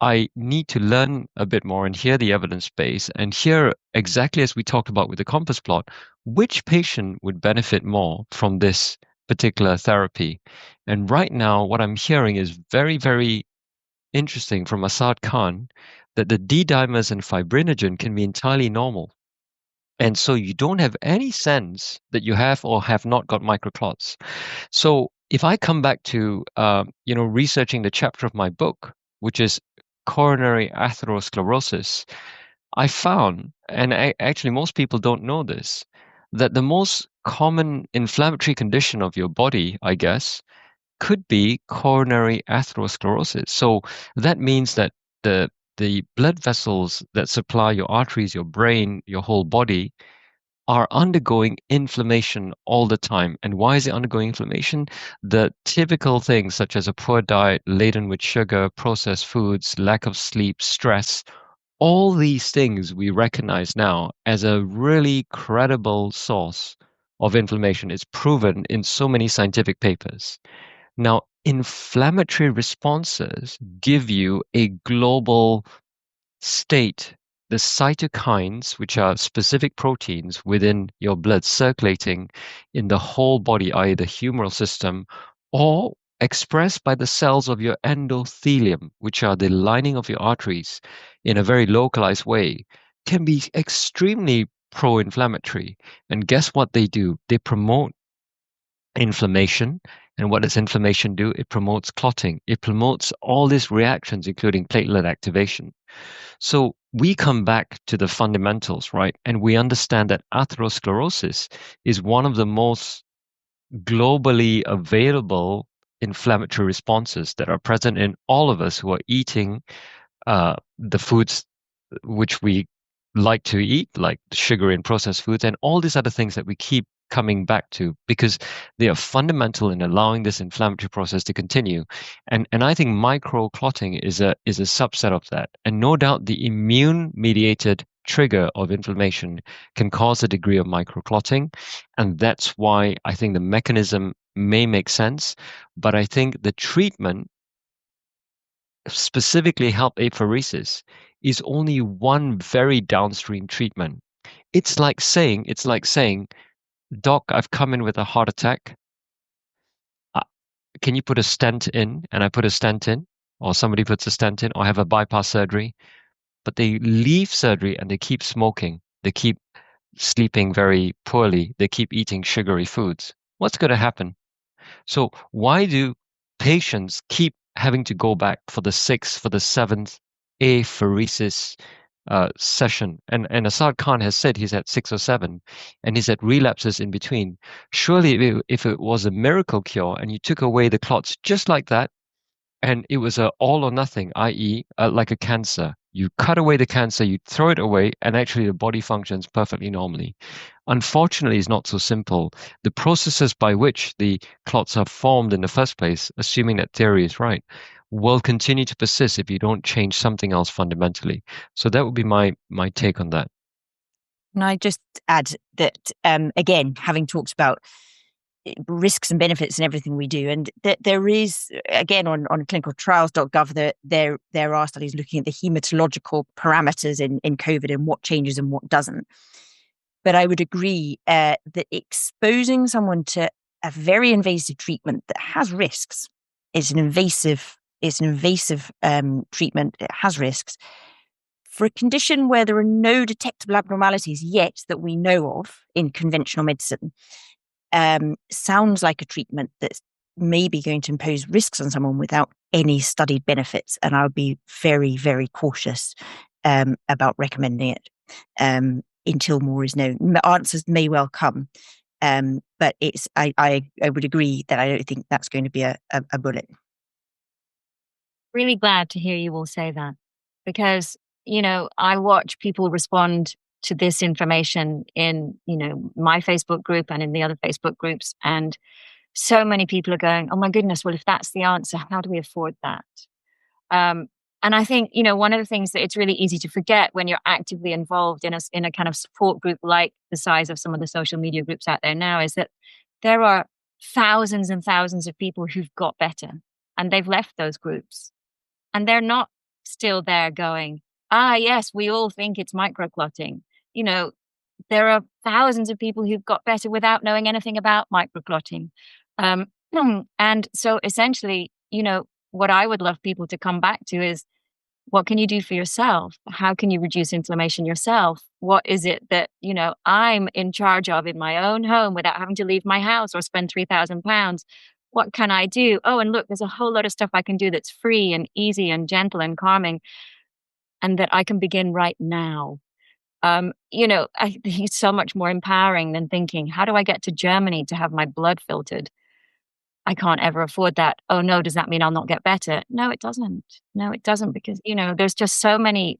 I need to learn a bit more and hear the evidence base and hear, exactly as we talked about with the compass plot, which patient would benefit more from this particular therapy. And right now, what I'm hearing is very, very interesting from Asad Khan, that the D-dimers and fibrinogen can be entirely normal. And so you don't have any sense that you have or have not got microclots. So if I come back to, researching the chapter of my book, which is coronary atherosclerosis, I found, and actually most people don't know this, that the most common inflammatory condition of your body, I guess, could be coronary atherosclerosis. So that means that the blood vessels that supply your arteries, your brain, your whole body are undergoing inflammation all the time. And why is it undergoing inflammation? The typical things such as a poor diet laden with sugar, processed foods, lack of sleep, stress, all these things we recognize now as a really credible source of inflammation. It's proven in so many scientific papers. Now, inflammatory responses give you a global state. The cytokines, which are specific proteins within your blood circulating in the whole body, i.e. the humoral system, or expressed by the cells of your endothelium, which are the lining of your arteries, in a very localized way, can be extremely pro-inflammatory. And guess what they do? They promote inflammation. And what does inflammation do? It promotes clotting. It promotes all these reactions, including platelet activation. So we come back to the fundamentals, right? And we understand that atherosclerosis is one of the most globally available inflammatory responses that are present in all of us who are eating the foods which we like to eat, like sugar and processed foods, and all these other things that we keep coming back to because they are fundamental in allowing this inflammatory process to continue. And I think microclotting is a subset of that. And no doubt the immune mediated trigger of inflammation can cause a degree of microclotting. And that's why I think the mechanism may make sense. But I think the treatment, specifically help apheresis, is only one very downstream treatment. It's like saying, Doc, I've come in with a heart attack. Can you put a stent in? And I put a stent in, or somebody puts a stent in, or have a bypass surgery. But they leave surgery and they keep smoking. They keep sleeping very poorly. They keep eating sugary foods. What's going to happen? So why do patients keep having to go back for the sixth, for the seventh apheresis session? And Asad Khan has said he's at 6 or 7, and he's at relapses in between. Surely, if it was a miracle cure and you took away the clots just like that, and it was a all or nothing, i.e., like a cancer. You cut away the cancer, you throw it away, and actually the body functions perfectly normally. Unfortunately, it's not so simple. The processes by which the clots are formed in the first place, assuming that theory is right, will continue to persist if you don't change something else fundamentally. So that would be my take on that. And I just add that, again, having talked about risks and benefits and everything we do, and that there is, again, on clinicaltrials.gov, there are studies looking at the hematological parameters in COVID and what changes and what doesn't. But I would agree that exposing someone to a very invasive treatment that has risks, it's an invasive treatment, it has risks, for a condition where there are no detectable abnormalities yet that we know of in conventional medicine, sounds like a treatment that's maybe going to impose risks on someone without any studied benefits. And I would be very, very cautious about recommending it until more is known. The answers may well come, but I would agree that I don't think that's going to be a bullet. Really glad to hear you all say that, because, I watch people respond to this information in, my Facebook group and in the other Facebook groups. And so many people are going, oh my goodness, well, if that's the answer, how do we afford that? And I think, one of the things that it's really easy to forget when you're actively involved in a kind of support group like the size of some of the social media groups out there now is that there are thousands and thousands of people who've got better and they've left those groups and they're not still there going, yes, we all think it's microclotting. There are thousands of people who've got better without knowing anything about microclotting. And so essentially, what I would love people to come back to is, what can you do for yourself? How can you reduce inflammation yourself? What is it that, I'm in charge of in my own home without having to leave my house or spend £3,000? What can I do? Oh, and look, there's a whole lot of stuff I can do that's free and easy and gentle and calming, and that I can begin right now. I think it's so much more empowering than thinking, how do I get to Germany to have my blood filtered? I can't ever afford that. Oh no, does that mean I'll not get better? No, it doesn't. No, it doesn't, because, there's just so many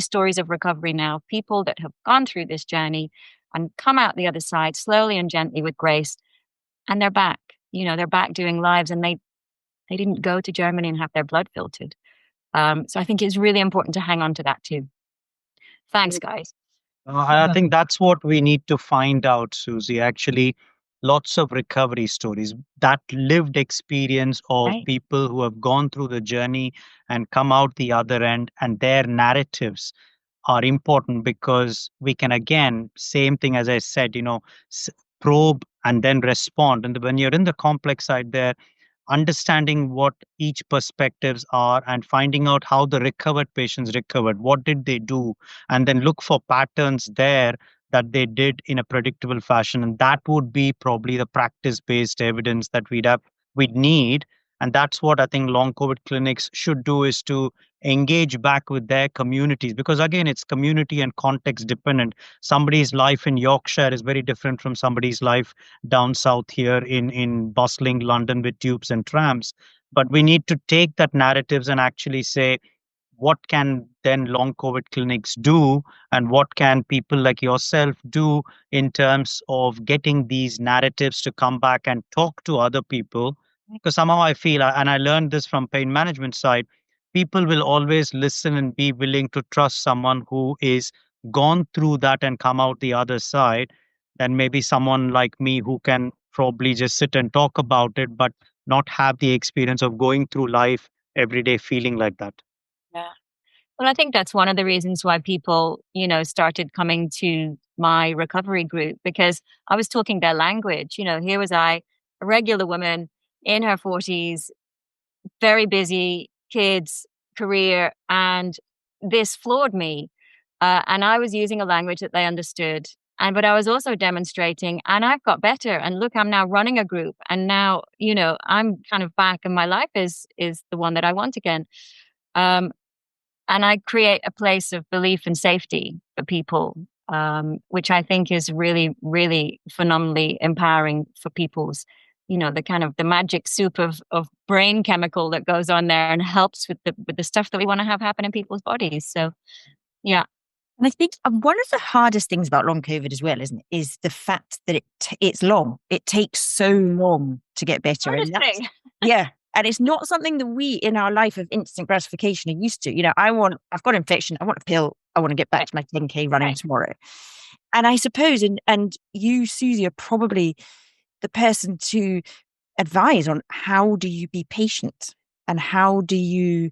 stories of recovery now, people that have gone through this journey and come out the other side slowly and gently with grace, and they're back. They're back doing lives, and they didn't go to Germany and have their blood filtered. So I think it's really important to hang on to that too. Thanks, guys. I think that's what we need to find out, Susie. Actually, lots of recovery stories, that lived experience of Right. people who have gone through the journey and come out the other end, and their narratives are important because we can, again, same thing as I said, probe and then respond. And when you're in the complex side there, understanding what each perspectives are and finding out how the recovered patients recovered, what did they do, and then look for patterns there that they did in a predictable fashion. And that would be probably the practice-based evidence that we'd need. And that's what I think long COVID clinics should do, is to engage back with their communities, because again, it's community and context dependent. Somebody's life in Yorkshire is very different from somebody's life down south here in bustling London with tubes and trams. But we need to take that narratives and actually say, what can then long COVID clinics do, and what can people like yourself do in terms of getting these narratives to come back and talk to other people? Because somehow I feel, and I learned this from pain management side, people will always listen and be willing to trust someone who is gone through that and come out the other side, than maybe someone like me who can probably just sit and talk about it, but not have the experience of going through life every day feeling like that. Yeah. Well, I think that's one of the reasons why people, started coming to my recovery group, because I was talking their language. Here was I, a regular woman in her 40s, very busy, kids, career, and this floored me. And I was using a language that they understood. But I was also demonstrating, and I've got better. And look, I'm now running a group, and now, I'm kind of back, and my life is the one that I want again. And I create a place of belief and safety for people, which I think is really, really phenomenally empowering for people's, the kind of the magic soup of brain chemical that goes on there and helps with the stuff that we want to have happen in people's bodies. So, yeah. And I think one of the hardest things about long COVID as well, isn't it, is the fact that it's long. It takes so long to get better. Hardest thing. Yeah. And it's not something that we in our life of instant gratification are used to. I've got an infection. I want a pill. I want to get back to my 10K running tomorrow. And I suppose, and you, Susie, are probably the person to advise on how do you be patient, and how do you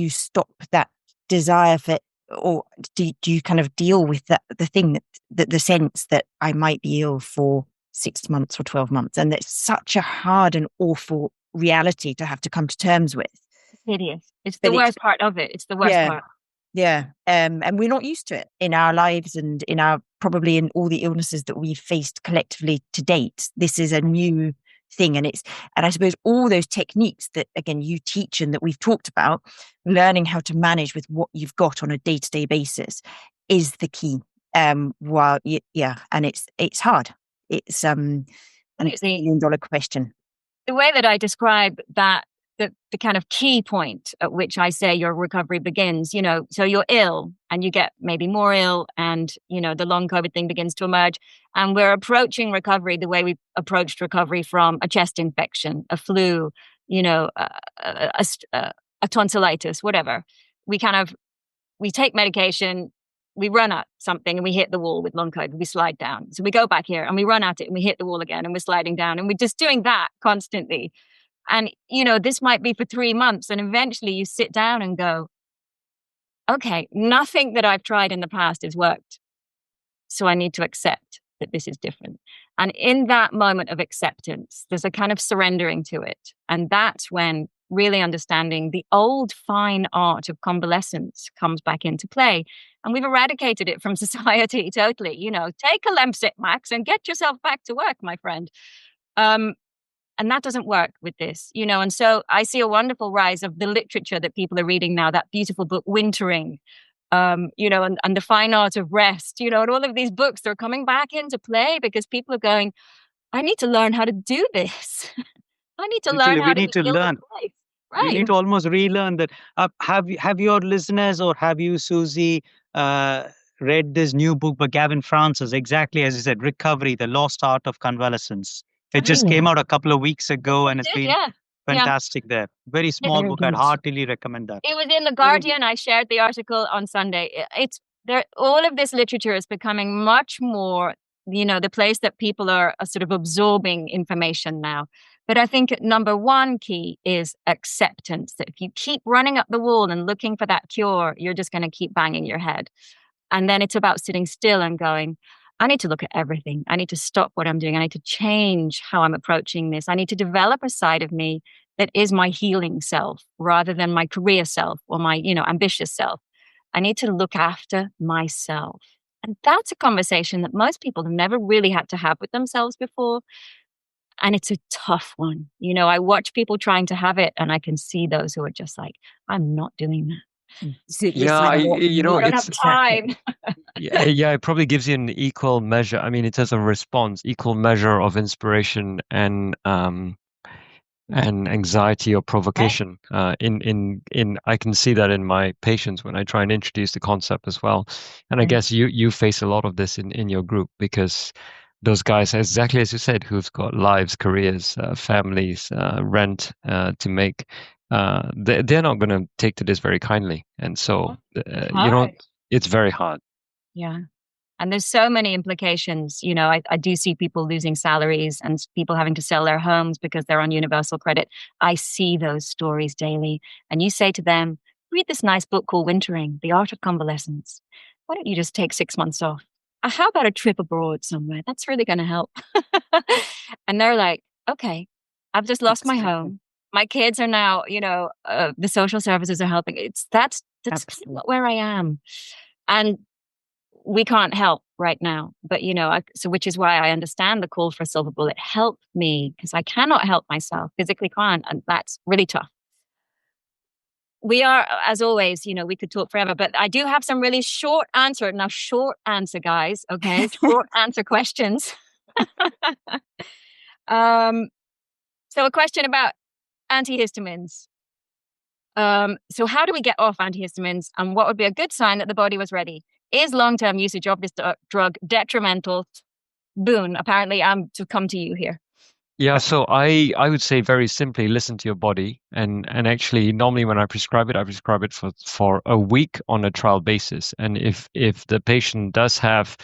stop that desire for, or do you kind of deal with the thing that the sense that I might be ill for 6 months or 12 months. And it's such a hard and awful reality to have to come to terms with. Hideous. It's the worst part of it. It's the worst part. Yeah. And we're not used to it in our lives, and probably in all the illnesses that we've faced collectively to date. This is a new thing. And I suppose all those techniques that, again, you teach and that we've talked about, learning how to manage with what you've got on a day-to-day basis is the key. And it's hard. It's a $1 million question. The way that I describe that, the kind of key point at which I say your recovery begins, so you're ill and you get maybe more ill, and, the long COVID thing begins to emerge. And we're approaching recovery the way we approached recovery from a chest infection, a flu, a tonsillitis, whatever. We take medication, we run at something and we hit the wall with long COVID, we slide down. So we go back here and we run at it and we hit the wall again and we're sliding down, and we're just doing that constantly. And, this might be for 3 months, and eventually you sit down and go, okay, nothing that I've tried in the past has worked. So I need to accept that this is different. And in that moment of acceptance, there's a kind of surrendering to it. And that's when really understanding the old fine art of convalescence comes back into play. And we've eradicated it from society totally. Take a Lemsip, Max, and get yourself back to work, my friend. And that doesn't work with this, And so I see a wonderful rise of the literature that people are reading now, that beautiful book, Wintering, and the fine art of rest, and all of these books, they're coming back into play because people are going, I need to learn how to do this. I need to learn how to learn. Right. You need to almost relearn that. Have your listeners, or have you, Susie, read this new book by Gavin Francis, exactly as you said, Recovery, The Lost Art of Convalescence? It just came out a couple of weeks ago, and it's been fantastic there. Very small book. I'd heartily recommend that. It was in The Guardian. I shared the article on Sunday. It's there. All of this literature is becoming much more, the place that people are sort of absorbing information now. But I think number one key is acceptance, that if you keep running up the wall and looking for that cure, you're just going to keep banging your head. And then it's about sitting still and going, I need to look at everything. I need to stop what I'm doing. I need to change how I'm approaching this. I need to develop a side of me that is my healing self rather than my career self or my, ambitious self. I need to look after myself. And that's a conversation that most people have never really had to have with themselves before. And it's a tough one. I watch people trying to have it, and I can see those who are just like, I'm not doing that. Yeah, I don't have time. Yeah, it probably gives you an equal measure. I mean, in terms of response, equal measure of inspiration and anxiety or provocation. In I can see that in my patients when I try and introduce the concept as well. And I guess you face a lot of this in your group, because those guys, exactly as you said, who've got lives, careers, families, rent to make, they're not going to take to this very kindly. And so, it's very hard. Yeah. And there's so many implications. I do see people losing salaries and people having to sell their homes because they're on universal credit. I see those stories daily. And you say to them, read this nice book called Wintering, The Art of Convalescence. Why don't you just take 6 months off? How about a trip abroad somewhere? That's really going to help. And they're like, okay, I've just lost my home. My kids are now, the social services are helping. That's where I am. And we can't help right now, but so which is why I understand the call for a silver bullet. Help me, because I cannot help myself, physically can't, and that's really tough. We are, as always, we could talk forever, but I do have some really short answer. Now, short answer, guys, okay? Short answer questions. So a question about antihistamines. So how do we get off antihistamines, and what would be a good sign that the body was ready? Is long-term usage of this drug detrimental? Boon, apparently I'm to come to you here. Yeah, so I would say very simply, listen to your body, and actually normally when I prescribe it for a week on a trial basis. And if the patient does have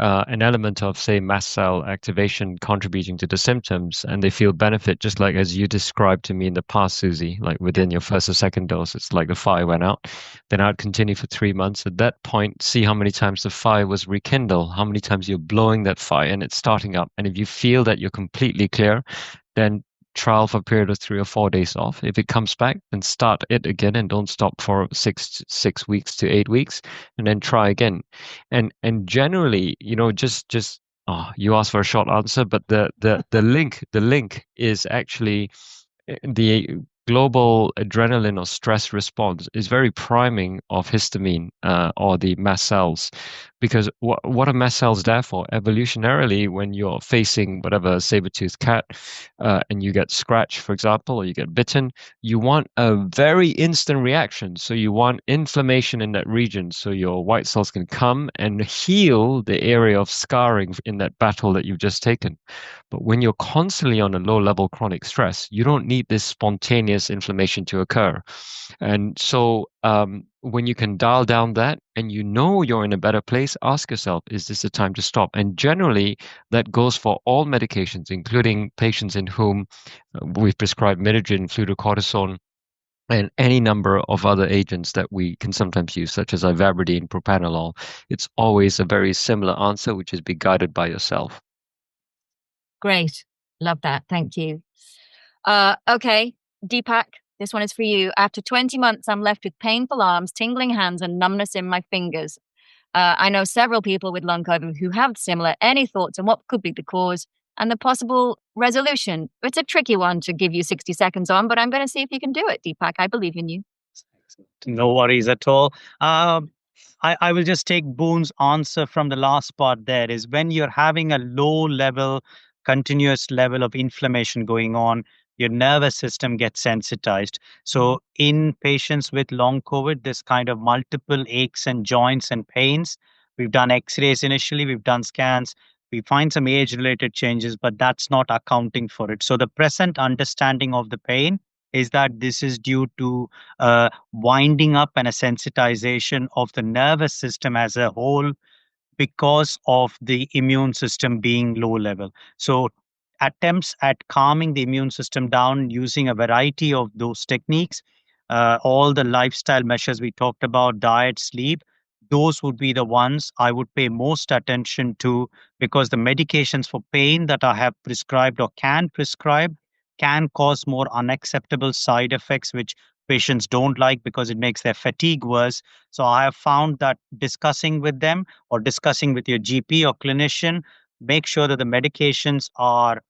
an element of, say, mast cell activation contributing to the symptoms, and they feel benefit, just like as you described to me in the past, Susie, like within your first or second dose, it's like the fire went out, then I'd continue for 3 months. At that point, see how many times the fire was rekindled, how many times you're blowing that fire and it's starting up. And if you feel that you're completely clear, then trial for a period of 3 or 4 days off. If it comes back, then start it again and don't stop for 6 weeks to 8 weeks, and then try again. And generally, just you asked for a short answer, but the link is actually the global adrenaline or stress response is very priming of histamine or the mast cells, because what are mast cells there for? Evolutionarily, when you're facing whatever saber-toothed cat and you get scratched, for example, or you get bitten, you want a very instant reaction. So you want inflammation in that region so your white cells can come and heal the area of scarring in that battle that you've just taken. But when you're constantly on a low-level chronic stress, you don't need this spontaneous inflammation to occur. And so when you can dial down that and you're in a better place, ask yourself, is this the time to stop? And generally, that goes for all medications, including patients in whom we've prescribed midodrine, fludrocortisone, and any number of other agents that we can sometimes use, such as ivabradine, propranolol. It's always a very similar answer, which is be guided by yourself. Great. Love that. Thank you. Okay, Deepak, this one is for you. After 20 months, I'm left with painful arms, tingling hands, and numbness in my fingers. I know several people with long COVID who have similar. Any thoughts on what could be the cause and the possible resolution? It's a tricky one to give you 60 seconds on, but I'm going to see if you can do it, Deepak. I believe in you. No worries at all. I will just take Boon's answer from the last part there. Is when you're having a low level, continuous level of inflammation going on, your nervous system gets sensitized. So in patients with long COVID, this kind of multiple aches and joints and pains, we've done x-rays initially, we've done scans, we find some age-related changes, but that's not accounting for it. So the present understanding of the pain is that this is due to winding up and a sensitization of the nervous system as a whole because of the immune system being low level. So attempts at calming the immune system down using a variety of those techniques, all the lifestyle measures we talked about, diet, sleep, those would be the ones I would pay most attention to, because the medications for pain that I have prescribed or can prescribe can cause more unacceptable side effects, which patients don't like because it makes their fatigue worse. So I have found that discussing with them or discussing with your GP or clinician, make sure that the medications are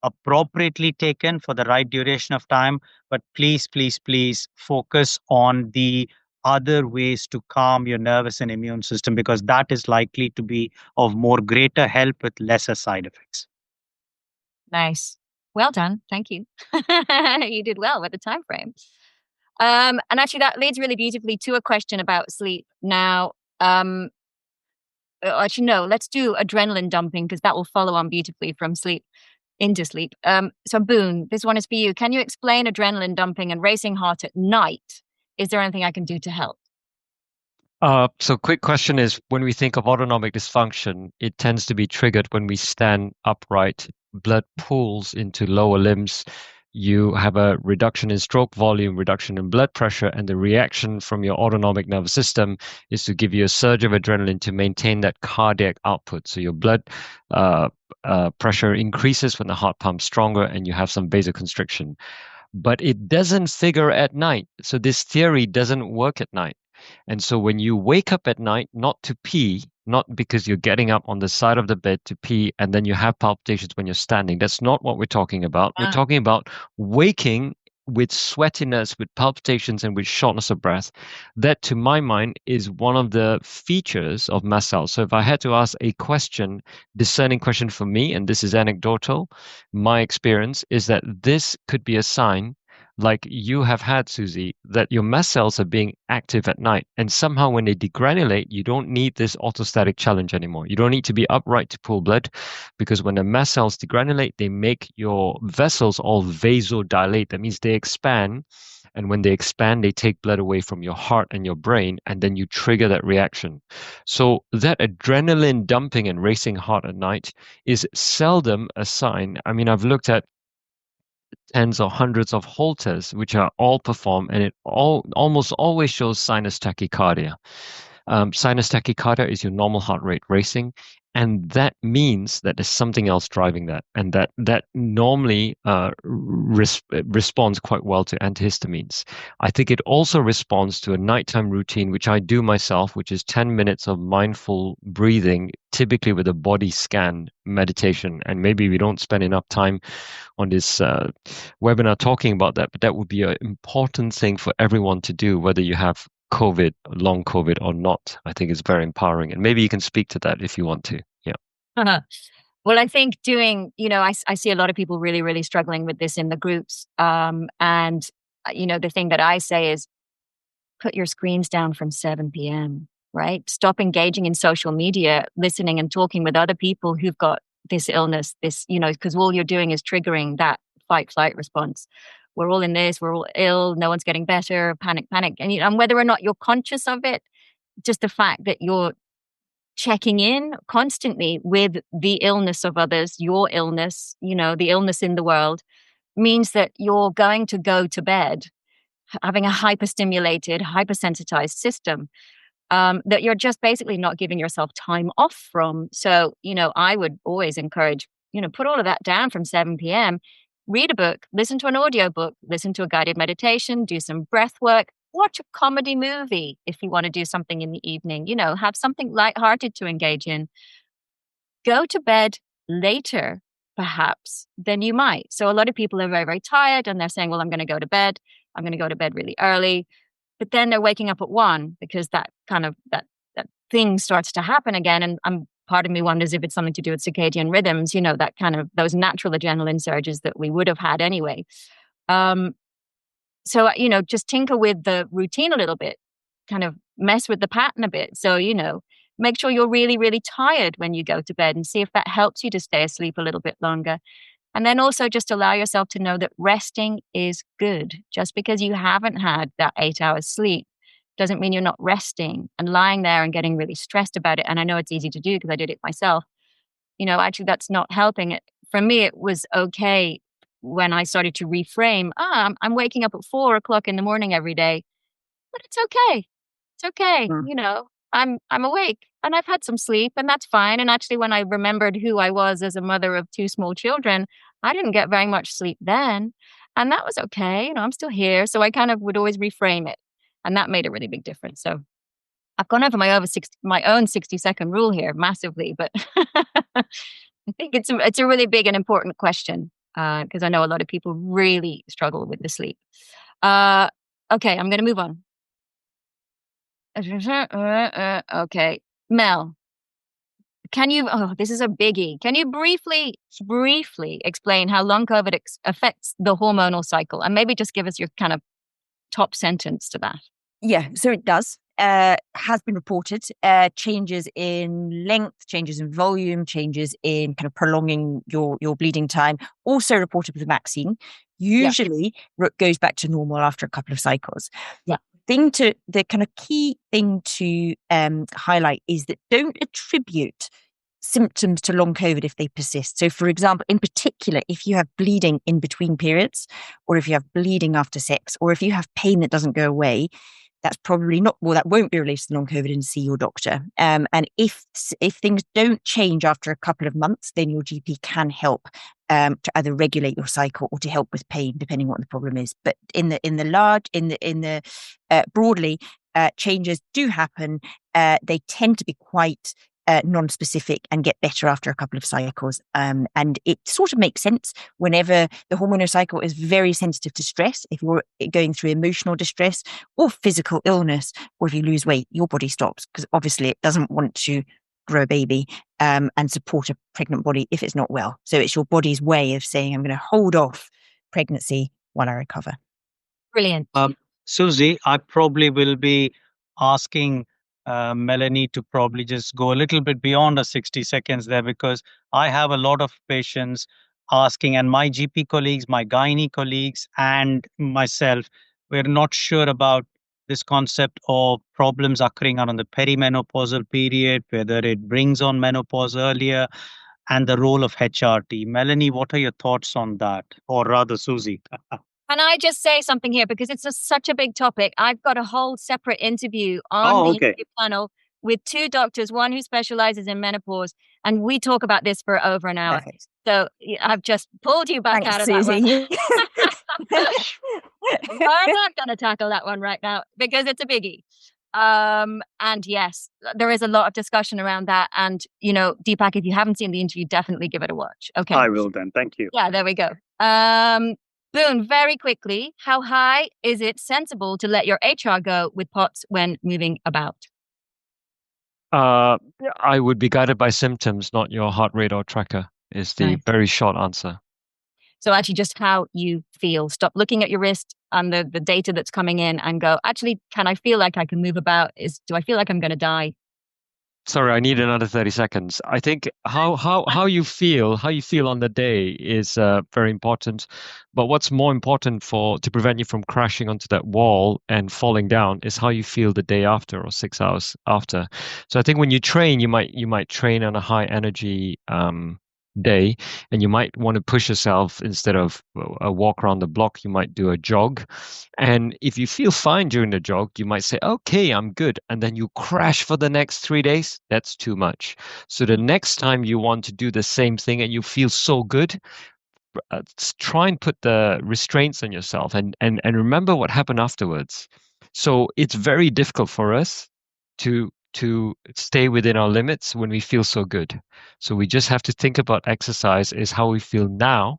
appropriately taken for the right duration of time. But please, please, please focus on the other ways to calm your nervous and immune system, because that is likely to be of more greater help with lesser side effects. Nice. Well done. Thank you. You did well with the time frame. And actually, that leads really beautifully to a question about sleep. Now, actually, no, let's do adrenaline dumping, because that will follow on beautifully from sleep into sleep. So, Boon, this one is for you. Can you explain adrenaline dumping and racing heart at night? Is there anything I can do to help? So quick question is, when we think of autonomic dysfunction, it tends to be triggered when we stand upright, blood pools into lower limbs. You have a reduction in stroke volume, reduction in blood pressure, and the reaction from your autonomic nervous system is to give you a surge of adrenaline to maintain that cardiac output. So your blood pressure increases when the heart pumps stronger and you have some vasoconstriction. But it doesn't figure at night. So this theory doesn't work at night. And so when you wake up at night, not to pee, not because you're getting up on the side of the bed to pee and then you have palpitations when you're standing. That's not what we're talking about. We're talking about waking with sweatiness, with palpitations, and with shortness of breath. That, to my mind, is one of the features of mast cells. So if I had to ask a question, discerning question for me, and this is anecdotal, my experience is that this could be a sign, like you have had, Susie, that your mast cells are being active at night. And somehow when they degranulate, you don't need this orthostatic challenge anymore. You don't need to be upright to pull blood, because when the mast cells degranulate, they make your vessels all vasodilate. That means they expand. And when they expand, they take blood away from your heart and your brain, and then you trigger that reaction. So that adrenaline dumping and racing heart at night is seldom a sign. I mean, I've looked at tens or hundreds of Holters, which are all performed, and it almost always shows sinus tachycardia. Sinus tachycardia is your normal heart rate racing, and that means that there's something else driving that, and that normally responds quite well to antihistamines. I think it also responds to a nighttime routine, which I do myself, which is 10 minutes of mindful breathing, typically with a body scan meditation. And maybe we don't spend enough time on this webinar talking about that, but that would be an important thing for everyone to do, whether you have COVID, long COVID or not. I think it's very empowering. And maybe you can speak to that if you want to. Yeah. Well, I think doing, I see a lot of people really, really struggling with this in the groups. And, the thing that I say is put your screens down from 7 p.m., right? Stop engaging in social media, listening and talking with other people who've got this illness, because all you're doing is triggering that fight-flight response. We're all in this, we're all ill, no one's getting better, panic. And whether or not you're conscious of it, just the fact that you're checking in constantly with the illness of others, your illness, the illness in the world, means that you're going to go to bed having a hyperstimulated, hypersensitized system that you're just basically not giving yourself time off from. So, I would always encourage, put all of that down from 7 p.m., read a book, listen to an audiobook, listen to a guided meditation, do some breath work, watch a comedy movie if you want to do something in the evening, have something lighthearted to engage in. Go to bed later, perhaps, than you might. So a lot of people are very, very tired and they're saying, well, I'm going to go to bed. I'm going to go to bed really early. But then they're waking up at 1 because that kind of, that thing starts to happen again. And part of me wonders if it's something to do with circadian rhythms, that kind of those natural adrenaline surges that we would have had anyway. So, just tinker with the routine a little bit, kind of mess with the pattern a bit. So, make sure you're really, really tired when you go to bed and see if that helps you to stay asleep a little bit longer. And then also just allow yourself to know that resting is good. Just because you haven't had that 8 hours sleep doesn't mean you're not resting and lying there and getting really stressed about it. And I know it's easy to do because I did it myself. Actually, that's not helping it. For me, it was okay when I started to reframe. I'm waking up at 4 o'clock in the morning every day, but it's okay. It's okay. I'm awake and I've had some sleep and that's fine. And actually, when I remembered who I was as a mother of two small children, I didn't get very much sleep then. And that was okay. I'm still here. So I kind of would always reframe it. And that made a really big difference. So I've gone over my own 60-second rule here massively, but I think it's a really big and important question because I know a lot of people really struggle with the sleep. Okay, I'm going to move on. Okay, Mel, this is a biggie. Can you briefly explain how long COVID affects the hormonal cycle and maybe just give us your kind of top sentence to that? Yeah, so it does. Has been reported changes in length, changes in volume, changes in kind of prolonging your bleeding time. Also reported with the vaccine. Usually goes back to normal after a couple of cycles. Yeah. The kind of key thing to highlight is that don't attribute symptoms to long COVID if they persist. So, for example, in particular, if you have bleeding in between periods, or if you have bleeding after sex, or if you have pain that doesn't go away, that's probably not, well, that won't be related to long COVID, and see your doctor. And if things don't change after a couple of months, then your GP can help to either regulate your cycle or to help with pain, depending on what the problem is. But broadly, changes do happen. They tend to be quite non-specific and get better after a couple of cycles. And it sort of makes sense whenever the hormonal cycle is very sensitive to stress. If you're going through emotional distress or physical illness, or if you lose weight, your body stops because obviously it doesn't want to grow a baby and support a pregnant body if it's not well. So it's your body's way of saying, I'm going to hold off pregnancy while I recover. Brilliant. Susie, I probably will be asking Melanie to probably just go a little bit beyond the 60 seconds there, because I have a lot of patients asking, and my GP colleagues, my gynae colleagues, and myself, we're not sure about this concept of problems occurring around the perimenopausal period, whether it brings on menopause earlier, and the role of HRT. Melanie, what are your thoughts on that? Or rather, Susie. Can I just say something here? Because it's such a big topic. I've got a whole separate interview on the interview panel with two doctors, one who specializes in menopause, and we talk about this for over an hour. Perfect. So I've just pulled you back out of Susie. that one. I'm not going to tackle that one right now because it's a biggie. And yes, there is a lot of discussion around that. And, Deepak, if you haven't seen the interview, definitely give it a watch. Okay. I will then. Thank you. Yeah, there we go. Boon, very quickly, how high is it sensible to let your HR go with POTS when moving about? I would be guided by symptoms, not your heart rate or tracker, is the very short answer. So actually just how you feel. Stop looking at your wrist and the data that's coming in and go, actually, can I feel like I can move about? Do I feel like I'm going to die? Sorry, I need another 30 seconds. I think how you feel on the day is very important. But what's more important to prevent you from crashing onto that wall and falling down is how you feel the day after or 6 hours after. So I think when you train, you might train on a high energy day, and you might want to push yourself. Instead of a walk around the block, you might do a jog. And if you feel fine during the jog, you might say, okay, I'm good. And then you crash for the next 3 days. That's too much. So the next time you want to do the same thing and you feel so good, try and put the restraints on yourself and remember what happened afterwards. So it's very difficult for us to stay within our limits when we feel so good. So we just have to think about exercise is how we feel now,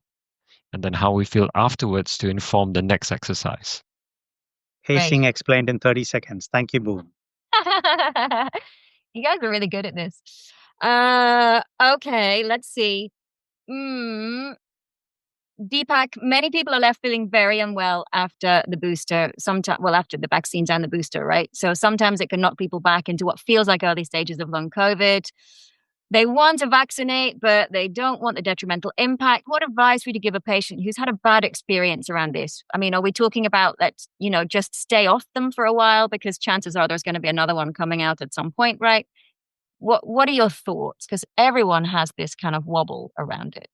and then how we feel afterwards to inform the next exercise. Pacing explained in 30 seconds. Thank you, Boon. You guys are really good at this. Okay, let's see. Deepak, many people are left feeling very unwell after the booster, after the vaccines and the booster, right? So sometimes it can knock people back into what feels like early stages of long COVID. They want to vaccinate, but they don't want the detrimental impact. What advice would you give a patient who's had a bad experience around this? I mean, are we talking about just stay off them for a while because chances are there's going to be another one coming out at some point, right? What are your thoughts? Because everyone has this kind of wobble around it.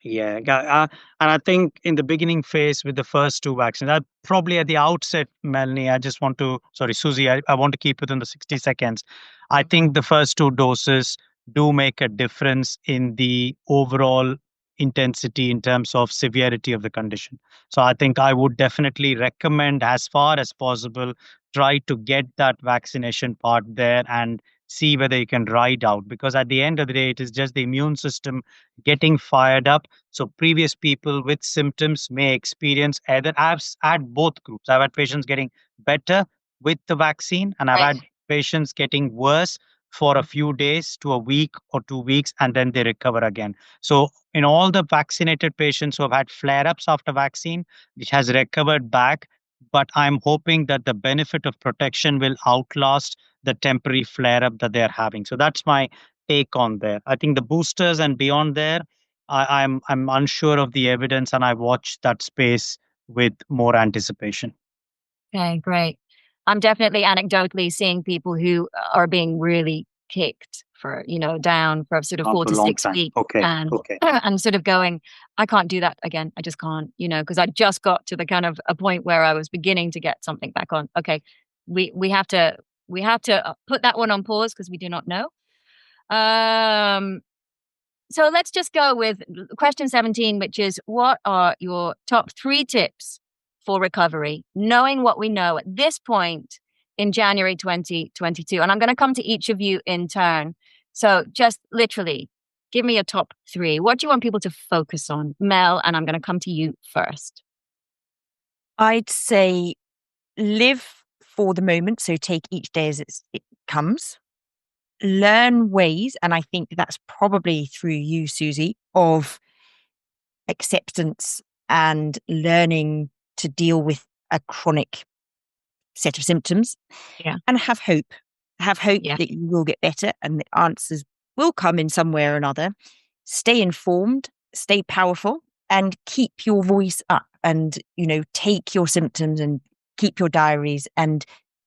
Yeah, and I think in the beginning phase with the first two vaccines, I probably at the outset, Melanie, I just want to, sorry, Susie, I want to keep within the 60 seconds. I think the first two doses do make a difference in the overall intensity in terms of severity of the condition. So I think I would definitely recommend, as far as possible, try to get that vaccination part there and see whether you can ride out, because at the end of the day, it is just the immune system getting fired up. So previous people with symptoms may experience either, I've had both groups. I've had patients getting better with the vaccine, and I've Right. had patients getting worse for a few days to a week or 2 weeks, and then they recover again. So in all the vaccinated patients who have had flare-ups after vaccine, which has recovered back, but I'm hoping that the benefit of protection will outlast the temporary flare-up that they're having. So that's my take on there. I think the boosters and beyond there, I'm unsure of the evidence, and I watch that space with more anticipation. Okay, great. I'm definitely anecdotally seeing people who are being really kicked for, down for sort of Not 4 for a to long 6 time. weeks Okay. and Okay. and sort of going, I can't do that again. I just can't, because I just got to the kind of a point where I was beginning to get something back on. Okay, we have to put that one on pause because we do not know. So let's just go with question 17, which is, what are your top 3 tips for recovery, knowing what we know at this point in January 2022? And I'm going to come to each of you in turn. So just literally give me a top 3. What do you want people to focus on? Mel, and I'm going to come to you first. I'd say live for the moment. So take each day as it comes. Learn ways, and I think that's probably through you, Susie, of acceptance and learning to deal with a chronic set of symptoms. Yeah. And have hope. Have hope Yeah. that you will get better and the answers will come in some way or another. Stay informed, stay powerful, and keep your voice up, and take your symptoms and keep your diaries and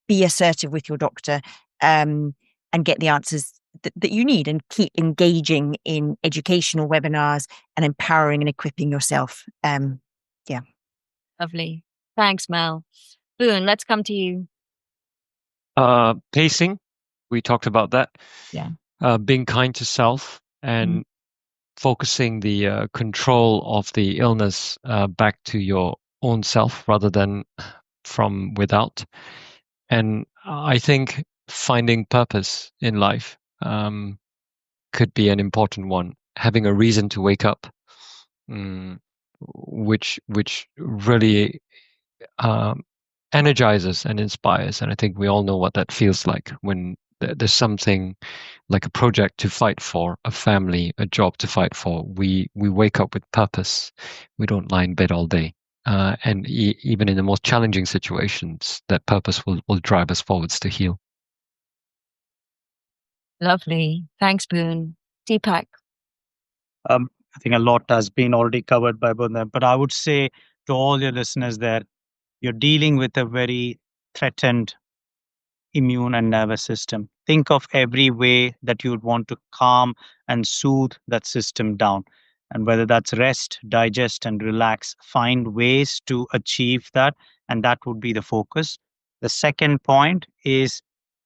be assertive with your doctor, and get the answers that you need, and keep engaging in educational webinars and empowering and equipping yourself. Yeah. Lovely. Thanks, Mel. Boon, let's come to you. Pacing, we talked about that. Yeah. Being kind to self and focusing the control of the illness back to your own self rather than from without. And I think finding purpose in life could be an important one. Having a reason to wake up, which really energizes and inspires. And I think we all know what that feels like when there's something like a project to fight for, a family, a job to fight for. We wake up with purpose. We don't lie in bed all day. And even in the most challenging situations, that purpose will drive us forwards to heal. Lovely. Thanks, Boon. Deepak. I think a lot has been already covered by both of them, but I would say to all your listeners there, you're dealing with a very threatened immune and nervous system. Think of every way that you would want to calm and soothe that system down. And whether that's rest, digest, and relax, find ways to achieve that. And that would be the focus. The second point is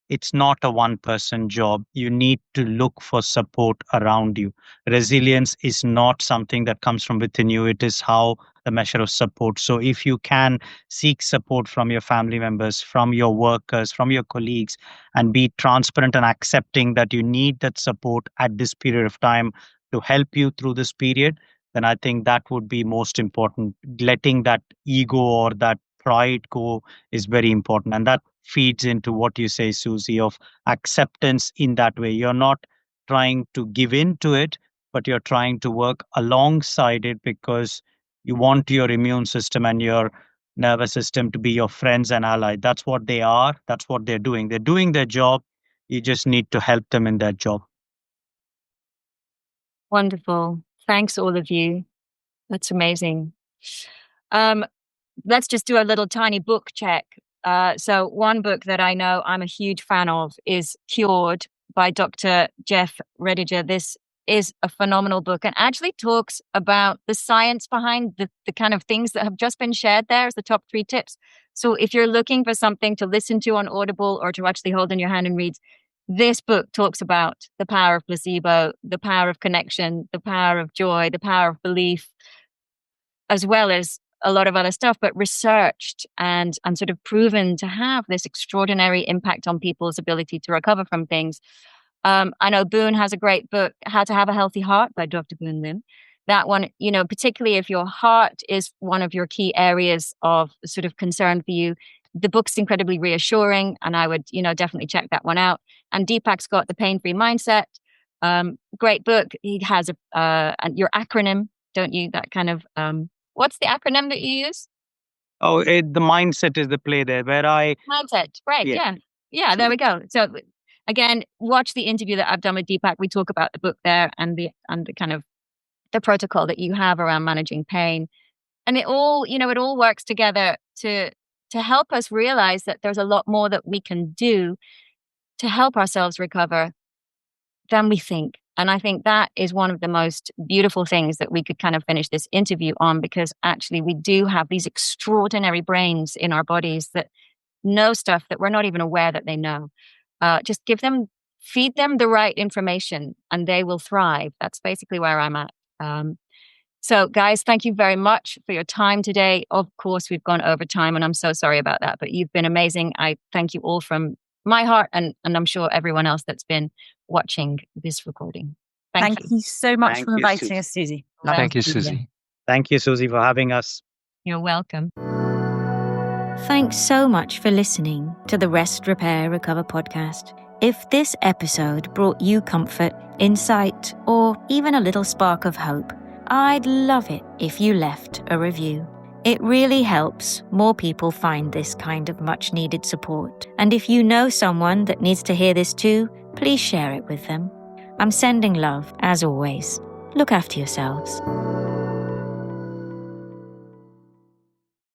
it's not a one person job. You need to look for support around you. Resilience is not something that comes from within you, it is how the measure of support. So if you can seek support from your family members, from your workers, from your colleagues, and be transparent and accepting that you need that support at this period of time to help you through this period, then I think that would be most important. Letting that ego or that pride go is very important. And that feeds into what you say, Susie, of acceptance in that way. You're not trying to give in to it, but you're trying to work alongside it because you want your immune system and your nervous system to be your friends and allies. That's what they are. That's what they're doing. They're doing their job. You just need to help them in their job. Wonderful. Thanks, all of you. That's amazing. Let's just do a little tiny book check. So one book that I know I'm a huge fan of is Cured by Dr. Jeff Rediger. This is a phenomenal book and actually talks about the science behind the kind of things that have just been shared there as the top 3 tips. So if you're looking for something to listen to on Audible or to actually hold in your hand and read, this book talks about the power of placebo, the power of connection, the power of joy, the power of belief, as well as a lot of other stuff, but researched and sort of proven to have this extraordinary impact on people's ability to recover from things. I know Boon has a great book, How to Have a Healthy Heart by Dr. Boon Lim. That one, particularly if your heart is one of your key areas of sort of concern for you, the book's incredibly reassuring, and I would, definitely check that one out. And Deepak's got The Pain-Free Mindset. Great book. He has your acronym, don't you? That kind of, what's the acronym that you use? Oh, the mindset is the play there where Mindset, right, yeah, there we go. So again, watch the interview that I've done with Deepak. We talk about the book there and the kind of the protocol that you have around managing pain. And it all works together to help us realize that there's a lot more that we can do to help ourselves recover than we think. And I think that is one of the most beautiful things that we could kind of finish this interview on, because actually we do have these extraordinary brains in our bodies that know stuff that we're not even aware that they know. Just feed them the right information and they will thrive. That's basically where I'm at. So guys, thank you very much for your time today. Of course, we've gone over time and I'm so sorry about that, but you've been amazing. I thank you all from my heart and I'm sure everyone else that's been watching this recording. Thank you so much Thank for you, inviting Susie. us, Susie. Thank you, Susie. Thank you, Susie, for having us. You're welcome. Thanks so much for listening to the Rest, Repair, Recover podcast. If this episode brought you comfort, insight, or even a little spark of hope, I'd love it if you left a review. It really helps more people find this kind of much-needed support. And if you know someone that needs to hear this too, please share it with them. I'm sending love, as always. Look after yourselves.